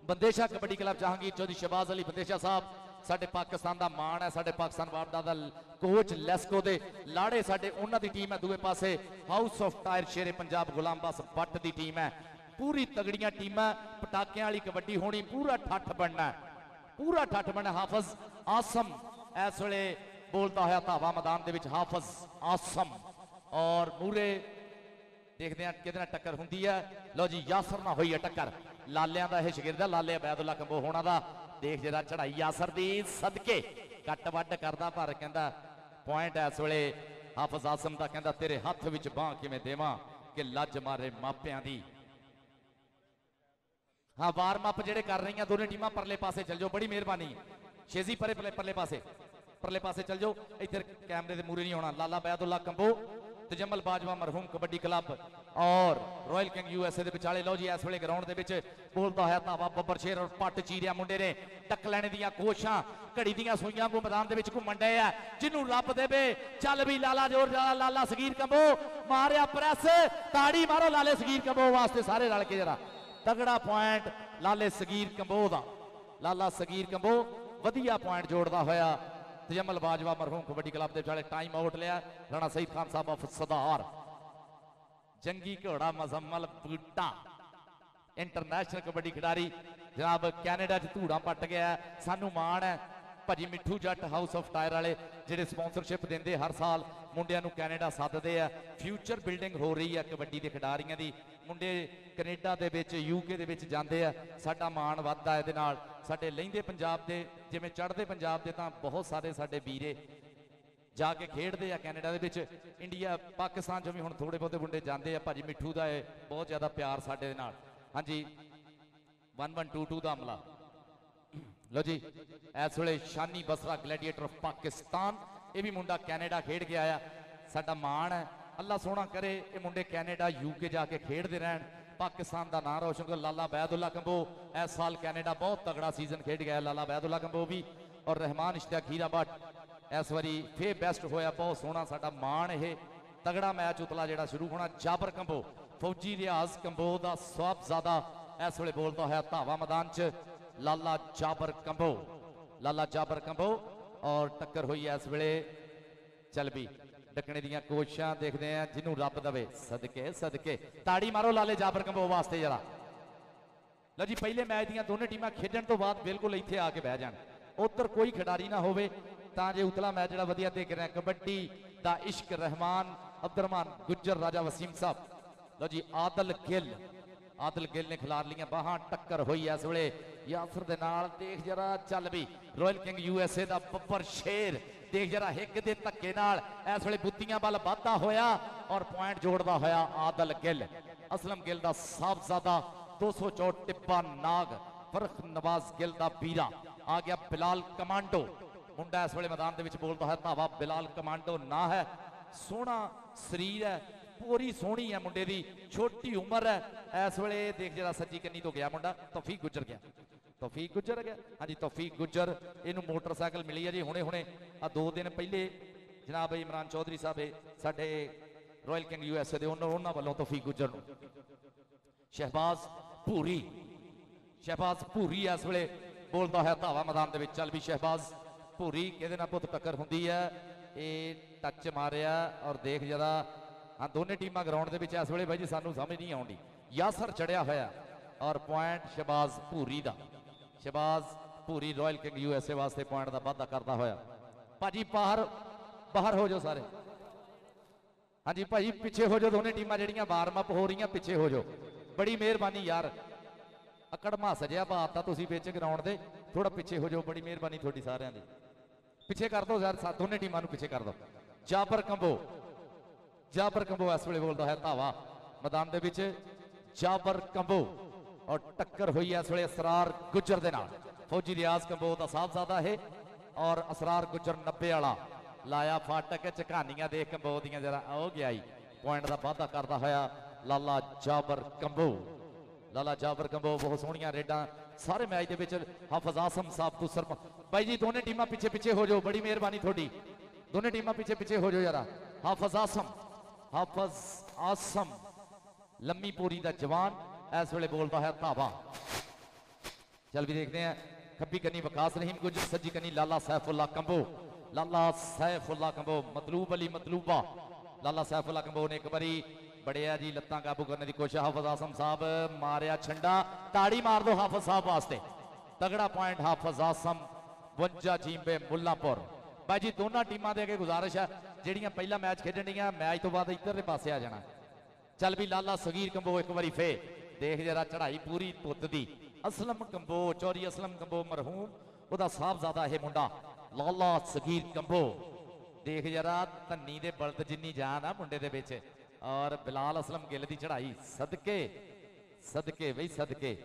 बंदेशा कबड्डी क्लब जहांगीर चौधरी शहबाज अली बंदेशा साहब साडे पाकिस्तान का मान है, साडे पाकिस्तान बाबडा दा कोच लेस्को दे लाड़े साडे उन्हां दी टीम है। दूए पासे house of tyre Shere Punjab Ghulam Abbas Bhatt the team है। पूरी तगड़ियां टीमां, पटाकियां वाली कबड्डी होनी, पूरा ठठ बनना है, पूरा ठठ बनना। हाफिज आसम इस वे बोलता है धावा मैदान के हाफिज आसम और मूरे देखते हैं कि टक्कर होंगी है। लो जी यासर ना हुई है टक्कर, लालिया का यह शगिरद लाले अबैदुल्ला कंबो होना का, देख जरा चढ़ाई यासर दी सदके कट वड करता पर कहता पॉइंट इस वे हाफिज आसम का, कहता तेरे हथ विच बांह किवें देवां कि लज मारे मापियां दी। हाँ वार्म अप जेडे कर रही हैं दोनों टीमां परले पासे चल जाओ, बड़ी मेहरबानी शेजी परे परले पासे चल जाओ, इधर कैमरे के मूरे नहीं होना। लाला बैदुल्ला कंबो तजम्मल बाजवा मरहूम कबड्डी क्लब और रॉयल किंग यूएसए के विचाले। लो जी इस वे ग्राउंड के बोलता है धावा बब्बर शेर और पट चीरिया मुंडे ने टक लैने दियां कोशिशां घड़ी दियां सुइयां को मैदान के घूमन डे है, जिन्हों रब देवे चल भी लाला जोर लाला, लाला सगीर कंबो मारिया प्रेस, ताड़ी मारो लाले सगीर कंबो वास्ते सारे रल के जरा तगड़ा पॉइंट लाले सगीर कंबो का। लाला सगीर कंबो वधिया पॉइंट जोड़ता होया तजम्मल बाजवा मरहूम कबड्डी क्लब के विचाले। टाइम आउट लिया राणा सईद खान साहब ऑफ सदार। जंगी घोड़ा मुजम्मल बूटा इंटरनेशनल कबड्डी खिडारी जनाब कैनेडा च धूड़ा पट गया, सानू मान है। भाजी मिठू जट हाउस ऑफ टायर वाले जेडे स्पॉन्सरशिप देंदे हर साल मुंडियां नू कैनेडा सददे आ, फ्यूचर बिल्डिंग हो रही है कबड्डी के खिडारियों की। मुंडे कनेडा दे विच यूके दे विच जांदे आ, साडा मान वधदा इहदे नाल। साडे लहिंदे पंजाब दे जिवें चढ़दे पंजाब दे तां बहुत सारे साडे वीरे जाके खेडते हैं कैनेडा दे विच। इंडिया पाकिस्तान चों भी हुण थोड़े बहुते मुंडे जांदे आ। भाजी मिठू का बहुत ज़्यादा प्यार साडे दे नाल। हाँ जी 1122 का हमला। लो जी इस वे शानी बसरा ग्लैडिएटर ऑफ पाकिस्तान, ये भी मुंडा कैनेडा खेड के आया। साडा मान है ਅੱਲਾ ਸੋਹਣਾ ਕਰੇ ਇਹ ਮੁੰਡੇ ਕੈਨੇਡਾ ਯੂਕੇ ਜਾ ਕੇ ਖੇਡਦੇ ਰਹਿਣ, ਪਾਕਿਸਤਾਨ ਦਾ ਨਾਂ ਰੋਸ਼ਨ ਕਰ। ਲਾਲਾ ਬੈਦੁੱਲਾ ਕੰਬੋ ਇਸ ਸਾਲ ਕੈਨੇਡਾ ਬਹੁਤ ਤਗੜਾ ਸੀਜ਼ਨ ਖੇਡ ਗਿਆ ਲਾਲਾ ਬੈਦੁੱਲਾ ਕੰਬੋ ਵੀ, ਔਰ ਰਹਿਮਾਨ ਇਸ਼ਤਿਆਕ ਹੀਰਾ ਭੱਟ ਇਸ ਵਾਰੀ ਫੇਰ ਬੈਸਟ ਹੋਇਆ, ਬਹੁਤ ਸੋਹਣਾ ਸਾਡਾ ਮਾਣ। ਇਹ ਤਗੜਾ ਮੈਚ ਉਤਲਾ ਜਿਹੜਾ ਸ਼ੁਰੂ ਹੋਣਾ। ਜਾਬਰ ਕੰਬੋ ਫੌਜੀ ਰਿਆਜ਼ ਕੰਬੋ ਦਾ ਸਾਹਿਬਜ਼ਾਦਾ ਇਸ ਵੇਲੇ ਬੋਲਦਾ ਹੋਇਆ ਧਾਵਾ ਮੈਦਾਨ 'ਚ। ਲਾਲਾ ਜਾਬਰ ਕੰਬੋ, ਲਾਲਾ ਜਾਬਰ ਕੰਬੋ, ਔਰ ਟੱਕਰ ਹੋਈ ਇਸ ਵੇਲੇ ਚਲਬੀ ਡੱਕਣੇ ਦੀਆਂ ਕੋਸ਼ਿਸ਼ਾਂ। ਦੇਖਦੇ ਆ ਜਿਹਨੂੰ ਰੱਬ ਦਵੇ, ਸਦਕੇ ਸਦਕੇ ਤਾੜੀ ਮਾਰੋ ਲਾਲੇ ਜਾਬਰ ਕੰਬੋ ਵਾਸਤੇ ਜਰਾ। ਲਓ ਜੀ ਪਹਿਲੇ ਮੈਚ ਦੀਆਂ ਦੋਨੇ ਟੀਮਾਂ ਖੇਡਣ ਤੋਂ ਬਾਅਦ ਬਿਲਕੁਲ ਇੱਥੇ ਆ ਕੇ ਬਹਿ ਜਾਣ, ਉੱਧਰ ਕੋਈ ਖਿਡਾਰੀ ਨਾ ਹੋਵੇ ਤਾਂ ਜੇ ਉਤਲਾ ਮੈਚ ਜਿਹੜਾ ਵਧੀਆ ਦੇਖ ਰਿਹਾ। ਕਬੱਡੀ ਦਾ ਇਸ਼ਕ ਰਹਿਮਾਨ ਅਬਦੁਰਰਹਿਮਾਨ ਗੁੱਜਰ ਰਾਜਾ ਵਸੀਮ ਸਾਹਿਬ। ਲਓ ਜੀ ਆਦਲ ਗਿੱਲ, ਆਦਲ ਗਿੱਲ ਨੇ ਖਿਲਾਰ ਲੀਆਂ ਬਾਹਾਂ, ਟੱਕਰ ਹੋਈ ਇਸ ਵੇਲੇ ਯਾਸਰ ਦੇ ਨਾਲ। ਦੇਖ ਜਰਾ ਚੱਲ ਵੀ ਰਾਇਲ ਕਿੰਗ USA ਦਾ ਬੱਬਰ ਸ਼ੇਰ, ਦੇਖ ਜਰਾ ਹਿੱਕ ਦੇ ਧੱਕੇ ਨਾਲ ਇਸ ਵੇਲੇ ਬੁੱਤੀਆਂ ਵੱਲ ਵਾਧਾ ਹੋਇਆ ਔਰ ਪੁਆਇੰਟ ਜੋੜਦਾ ਹੋਇਆ ਆਦਲ ਗਿੱਲ। ਅਸਲਮ ਗਿੱਲ ਦਾ ਸਾਹਿਬਜ਼ਾਦਾ 204 ਟਿੱਬਾ ਨਾਗ, ਫਰਖ ਨਵਾਜ਼ ਗਿੱਲ ਦਾ ਵੀਰਾ ਆ ਗਿਆ। ਬਿਲਾਲ ਕਮਾਂਡੋ ਮੁੰਡਾ ਇਸ ਵੇਲੇ ਮੈਦਾਨ ਦੇ ਵਿੱਚ ਬੋਲਦਾ ਹੈ ਧਾਵਾ। ਬਿਲਾਲ ਕਮਾਂਡੋ ਨਾ ਹੈ, ਸੋਹਣਾ ਸਰੀਰ ਹੈ, ਪੂਰੀ ਸੋਹਣੀ ਹੈ ਮੁੰਡੇ ਦੀ, ਛੋਟੀ ਉਮਰ ਹੈ ਇਸ ਵੇਲੇ। ਦੇਖ ਜਰਾ ਸੱਜੀ ਕੰਨੀ ਤੋਂ ਗਿਆ ਮੁੰਡਾ, ਤੌਫੀਕ ਗੁੱਜਰ ਗਿਆ, ਤੌਫੀਕ ਗੁੱਜਰ ਗਿਆ। ਹਾਂਜੀ ਤੌਫੀਕ ਗੁੱਜਰ, ਇਹਨੂੰ ਮੋਟਰਸਾਈਕਲ ਮਿਲੀ ਹੈ ਜੀ ਹੁਣੇ ਹੁਣੇ ਆ 2 ਦਿਨ ਪਹਿਲੇ। ਜਨਾਬ ਇਮਰਾਨ ਚੌਧਰੀ ਸਾਹਿਬ ਸਾਡੇ ਰਾਇਲ ਕਿੰਗ USA ਦੇ ਉਹਨਾਂ ਵੱਲੋਂ ਤੌਫੀਕ ਗੁੱਜਰ ਨੂੰ। ਸ਼ਹਿਬਾਜ਼ ਭੂਰੀ, ਸ਼ਹਿਬਾਜ਼ ਭੂਰੀ ਇਸ ਵੇਲੇ ਬੋਲਦਾ ਹੈ ਧਾਵਾ ਮੈਦਾਨ ਦੇ ਵਿੱਚ। ਚੱਲ ਵੀ ਸ਼ਹਿਬਾਜ਼ ਭੂਰੀ ਕਿਹਦੇ ਨਾਲ ਪੁੱਤ ਟੱਕਰ ਹੁੰਦੀ ਹੈ, ਇਹ ਟੱਚ ਮਾਰਿਆ ਔਰ ਦੇਖ ਜਰਾ। ਹਾਂ ਦੋਨੇ ਟੀਮਾਂ ਗਰਾਊਂਡ ਦੇ ਵਿੱਚ ਇਸ ਵੇਲੇ ਬਾਈ ਜੀ ਸਾਨੂੰ ਸਮਝ ਨਹੀਂ ਆਉਂਦੀ। ਯਾਸਰ ਚੜਿਆ ਹੋਇਆ ਔਰ ਪੁਆਇੰਟ ਸ਼ਹਿਬਾਜ਼ ਭੂਰੀ ਦਾ। ਸ਼ਹਿਬਾਜ਼ ਭੂਰੀ ਰਾਇਲ ਕਿੰਗ USA ਵਾਸਤੇ ਪੁਆਇੰਟ ਦਾ ਵਾਅਦਾ ਕਰਦਾ ਹੋਇਆ। ਭਾਜੀ ਬਾਹਰ ਬਾਹਰ ਹੋ ਜਾਓ ਸਾਰੇ। ਹਾਂਜੀ ਭਾਈ ਪਿੱਛੇ ਹੋ ਜਾਓ, ਦੋਨੇ ਟੀਮਾਂ ਜਿਹੜੀਆਂ ਵਾਰਮ ਅਪ ਹੋ ਰਹੀਆਂ ਪਿੱਛੇ ਹੋ ਜਾਓ, ਬੜੀ ਮਿਹਰਬਾਨੀ ਯਾਰ। ਅਕੜਮਾ ਸਜਿਆ ਬਾਤ ਤੁਸੀਂ ਵਿੱਚ ਗਰਾਊਂਡ ਦੇ, ਥੋੜਾ ਪਿੱਛੇ ਹੋ ਜਾਓ, ਬੜੀ ਮਿਹਰਬਾਨੀ ਤੁਹਾਡੀ ਸਾਰਿਆਂ ਦੀ। ਪਿੱਛੇ ਕਰ ਦਿਓ ਯਾਰ, ਦੋਨੇ ਟੀਮਾਂ ਨੂੰ ਪਿੱਛੇ ਕਰ ਦਿਓ। ਜਾਬਰ ਕੰਬੋ, ਜਾਬਰ ਕੰਬੋ ਇਸ ਵੇਲੇ ਬੋਲਦਾ ਹੈ ਧਾਵਾ ਮੈਦਾਨ ਦੇ ਵਿੱਚ। ਜਾਬਰ ਕੰਬੋ ਔਰ ਟੱਕਰ ਹੋਈ ਇਸ ਵੇਲੇ ਅਸਰਾਰ ਗੁੱਜਰ ਦੇ ਨਾਲ। ਫੌਜੀ ਰਿਆਜ਼ ਕੰਬੋ ਦਾ ਸਾਹਿਬਜ਼ਾਦਾ ਹੈ ਔਰ ਅਸਰਾਰ ਗੁੱਜਰ 90 ਵਾਲਾ ਲਾਇਆ ਫਾਟਕ। ਝਕਾਨੀਆਂ ਦੇਖ ਕੰਬੋ ਦੀਆਂ ਜਰਾ ਹੋ ਗਿਆ ਹੀ, ਪੁਆਇੰਟ ਦਾ ਵਾਅਦਾ ਕਰਦਾ ਹੋਇਆ ਲਾਲਾ ਜਾਬਰ ਕੰਬੋ। ਲਾਲਾ ਜਾਬਰ ਕੰਬੋ ਬਹੁਤ ਸੋਹਣੀਆਂ ਰੇਡਾਂ ਸਾਰੇ ਮੈਚ ਦੇ ਵਿੱਚ। ਹਾਫਿਜ਼ ਆਸਮ ਸਾਹਿਬ ਤੁਸਰ ਬਾਈ ਜੀ ਦੋਨੇ ਟੀਮਾਂ ਪਿੱਛੇ ਪਿੱਛੇ ਹੋ ਜਾਓ, ਬੜੀ ਮਿਹਰਬਾਨੀ ਤੁਹਾਡੀ। ਦੋਨੇ ਟੀਮਾਂ ਪਿੱਛੇ ਪਿੱਛੇ ਹੋ ਜਾਓ ਯਾਰਾ। ਹਾਫਿਜ਼ ਆਸਮ, ਹਾਫਿਜ਼ ਆਸਮ ਲੰਮੀ ਪੂਰੀ ਦਾ ਜਵਾਨ ਇਸ ਵੇਲੇ ਬੋਲਦਾ ਹੈ ਧਾਵਾ। ਚੱਲ ਵੀ ਦੇਖਦੇ ਆ ਖੱਬੀ ਕੰਨੀ ਵਕਾਸ ਰਹੀਮ ਗੁੱਜਰ, ਸੱਜੀ ਕੰਨੀ ਲਾਲਾ ਸੈਫੁੱਲਾ ਕੰਬੋ। ਲਾਲਾ ਸੈਫੁੱਲਾ ਕੰਬੋ, ਮਤਲੂਬ ਅਲੀ ਮਤਲੂਬਾ। ਲਾਲਾ ਸੈਫੁੱਲਾ ਕੰਬੋ ਨੇ ਇੱਕ ਵਾਰੀ ਬੜਿਆ ਜੀ, ਲੱਤਾਂ ਕਾਬੂ ਕਰਨ ਦੀ ਕੋਸ਼ਿਸ਼। ਹਾਫਿਜ਼ ਆਸਮ ਸਾਹਿਬ ਮਾਰਿਆ ਛੰਡਾ, ਤਾੜੀ ਮਾਰ ਦੋ ਹਾਫਿਜ਼ ਸਾਹਿਬ ਵਾਸਤੇ। ਤਗੜਾ ਪੁਆਇੰਟ ਹਾਫਿਜ਼ ਆਸਮ 52 ਜੀਂਬੇ ਮੁੱਲਾਂਪੁਰ। ਬਾਈ ਜੀ ਦੋਨਾਂ ਟੀਮਾਂ ਦੇ ਅੱਗੇ ਗੁਜ਼ਾਰਿਸ਼ ਹੈ ਜਿਹੜੀਆਂ ਪਹਿਲਾ ਮੈਚ ਖੇਡਣ ਡੀਆਂ, ਮੈਚ ਤੋਂ ਬਾਅਦ ਇੱਧਰਲੇ ਪਾਸੇ ਆ ਜਾਣਾ। ਚੱਲ ਵੀ ਲਾਲਾ ਸਗੀਰ ਕੰਬੋ ਇੱਕ ਵਾਰੀ ਫੇ ਦੇਖ ਜਰਾ ਚੜਾਈ ਪੂਰੀ ਪੁੱਤ ਦੀ। ਅਸਲਮ ਕੰਬੋ, ਚੌਰੀ ਅਸਲਮ ਕੰਬੋ ਮਰਹੂਮ, ਉਹਦਾ ਸਾਹਿਬਜ਼ਾਦਾ ਇਹ ਮੁੰਡਾ ਲਾਲਾ ਸਗੀਰ ਕੰਬੋ। ਦੇਖ ਜਰਾ ਧੰਨੀ ਦੇ ਬਲਦ ਜਿੰਨੀ ਜਾਨ ਆ ਮੁੰਡੇ ਦੇ ਵਿੱਚ। ਔਰ ਬਿਲਾਲ ਅਸਲਮ ਗਿੱਲ ਦੀ ਚੜਾਈ, ਸਦਕੇ ਸਦਕੇ ਬਈ ਸਦਕੇ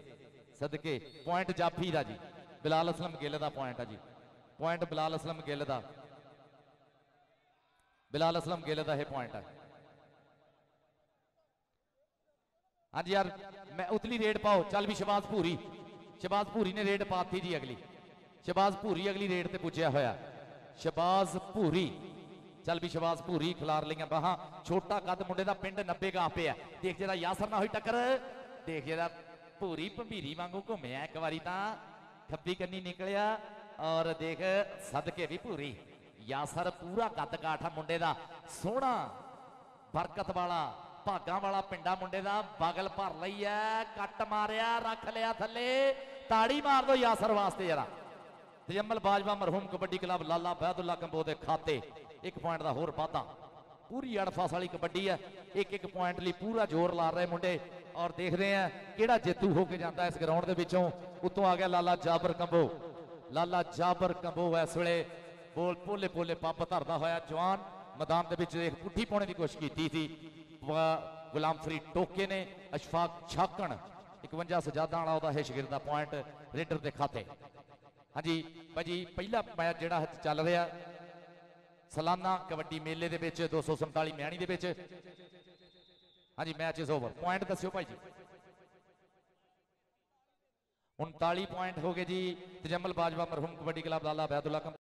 ਸਦਕੇ। ਪੁਆਇੰਟ ਜਾਫੀ ਦਾ ਜੀ, ਬਿਲਾਲ ਅਸਲਮ ਗਿੱਲ ਦਾ ਪੁਆਇੰਟ ਆ ਜੀ, ਪੁਆਇੰਟ ਬਿਲਾਲ ਅਸਲਮ ਗਿੱਲ ਦਾ, ਬਿਲਾਲ ਅਸਲਮ ਗਿੱਲ ਦਾ ਇਹ ਪੁਆਇੰਟ ਹੈ। ਹਾਂਜੀ ਯਾਰ ਮੈਂ ਉਤਲੀ ਰੇਡ ਪਾਓ। ਚੱਲ ਵੀ ਸ਼ਹਿਬਾਜ਼ ਭੂਰੀ, ਸ਼ਹਿਬਾਜ਼ ਭੂਰੀ ਨੇ ਰੇਡ ਪਾਤੀ ਜੀ ਅਗਲੀ। ਸ਼ਹਿਬਾਜ਼ ਭੂਰੀ ਅਗਲੀ ਰੇਡ ਤੇ ਪੁੱਜਿਆ ਹੋਇਆ। ਸ਼ਹਿਬਾਜ਼ ਭੂਰੀ, ਚੱਲ ਵੀ ਸ਼ਹਿਬਾਜ਼ ਭੂਰੀ ਖਿਲਾਰ ਲਈਆਂ ਬਾਹਾਂ। ਛੋਟਾ ਕੱਦ ਮੁੰਡੇ ਦਾ, ਪਿੰਡ 90 ਗਾਂ ਪਿਆ। ਦੇਖ ਜਰਾ ਯਾਸਰ ਨਾਲ ਹੋਈ ਟੱਕਰ, ਦੇਖ ਜਰਾ ਭੂਰੀ ਭੰਬੀਰੀ ਵਾਂਗੂ ਘੁੰਮਿਆ ਇੱਕ ਵਾਰੀ ਤਾਂ ਖੱਬੀ ਕੰਨੀ ਨਿਕਲਿਆ ਔਰ ਦੇਖ ਸਦਕੇ ਵੀ ਭੂਰੀ। ਯਾਸਰ ਪੂਰਾ ਕੱਦ ਕਾਠਾ ਮੁੰਡੇ ਦਾ, ਸੋਹਣਾ ਬਰਕਤ ਵਾਲਾ ਭਾਗਾਂ ਵਾਲਾ ਪਿੰਡਾ ਮੁੰਡੇ ਦਾ। ਬਗਲ ਭਰ ਲਈ ਐ, ਕੱਟ ਮਾਰਿਆ, ਰੱਖ ਲਿਆ ਥੱਲੇ। ਤਾੜੀ ਮਾਰ ਦੋ ਯਾਸਰ ਵਾਸਤੇ ਜਰਾ। ਤਜਮਲ ਬਾਜਵਾ ਮਰਹੂਮ ਕਬੱਡੀ ਕਲੱਬ ਲਾਲਾ ਬੈਦੁੱਲਾ ਕੰਬੋ ਦੇ ਖਾਤੇ 1 ਪੁਆਇੰਟ ਦਾ ਹੋਰ ਵਾਧਾ। ਪੂਰੀ ਅੜਫਾਸ ਵਾਲੀ ਕਬੱਡੀ ਹੈ, ਇੱਕ ਇੱਕ ਪੁਆਇੰਟ ਲਈ ਪੂਰਾ ਜ਼ੋਰ ਲਾ ਰਹੇ ਮੁੰਡੇ। ਔਰ ਦੇਖਦੇ ਆ ਕਿਹੜਾ ਜੇਤੂ ਹੋ ਕੇ ਜਾਂਦਾ ਇਸ ਗਰਾਊਂਡ ਦੇ ਵਿੱਚੋਂ। ਉੱਤੋਂ ਆ ਗਿਆ ਲਾਲਾ ਜਾਬਰ ਕੰਬੋ, ਲਾਲਾ ਜਾਬਰ ਕੰਬੋ ਇਸ ਵੇਲੇ ਬੋਲ ਪੋਲੇ ਪੋਲੇ ਪੰਪ ਧਰਦਾ ਹੋਇਆ ਜਵਾਨ ਮੈਦਾਨ ਦੇ ਵਿੱਚ। ਦੇਖ ਪੁੱਠੀ ਪਾਉਣੇ ਦੀ ਕੋਸ਼ਿਸ਼ ਕੀਤੀ ਸੀ ਗੁਲਾਮ ਫਰੀਦ ਟੋਕੇ ਨੇ। ਅਸ਼ਫਾਕ ਛਾਕਣ 51 ਸਜਾਦਾਂ ਵਾਲਾ ਉਹਦਾ ਹੈ ਸ਼ਗਿਰਦ ਦਾ ਪੁਆਇੰਟ ਰੇਡਰ ਦੇ ਖਾਤੇ। ਹਾਂਜੀ ਭਾਜੀ ਪਹਿਲਾ ਮੈਚ ਜਿਹੜਾ ਚੱਲ ਰਿਹਾ सालाना कबड्डी मेले दे विच 247 मैणी दे विच। हाँ जी मैच इज ओवर। पॉइंट दस्यो भाई जी। 39 पॉइंट हो गए जी। तजम्मल बाजवा मरहूम कबड्डी क्लब लाला अबैदुल्ला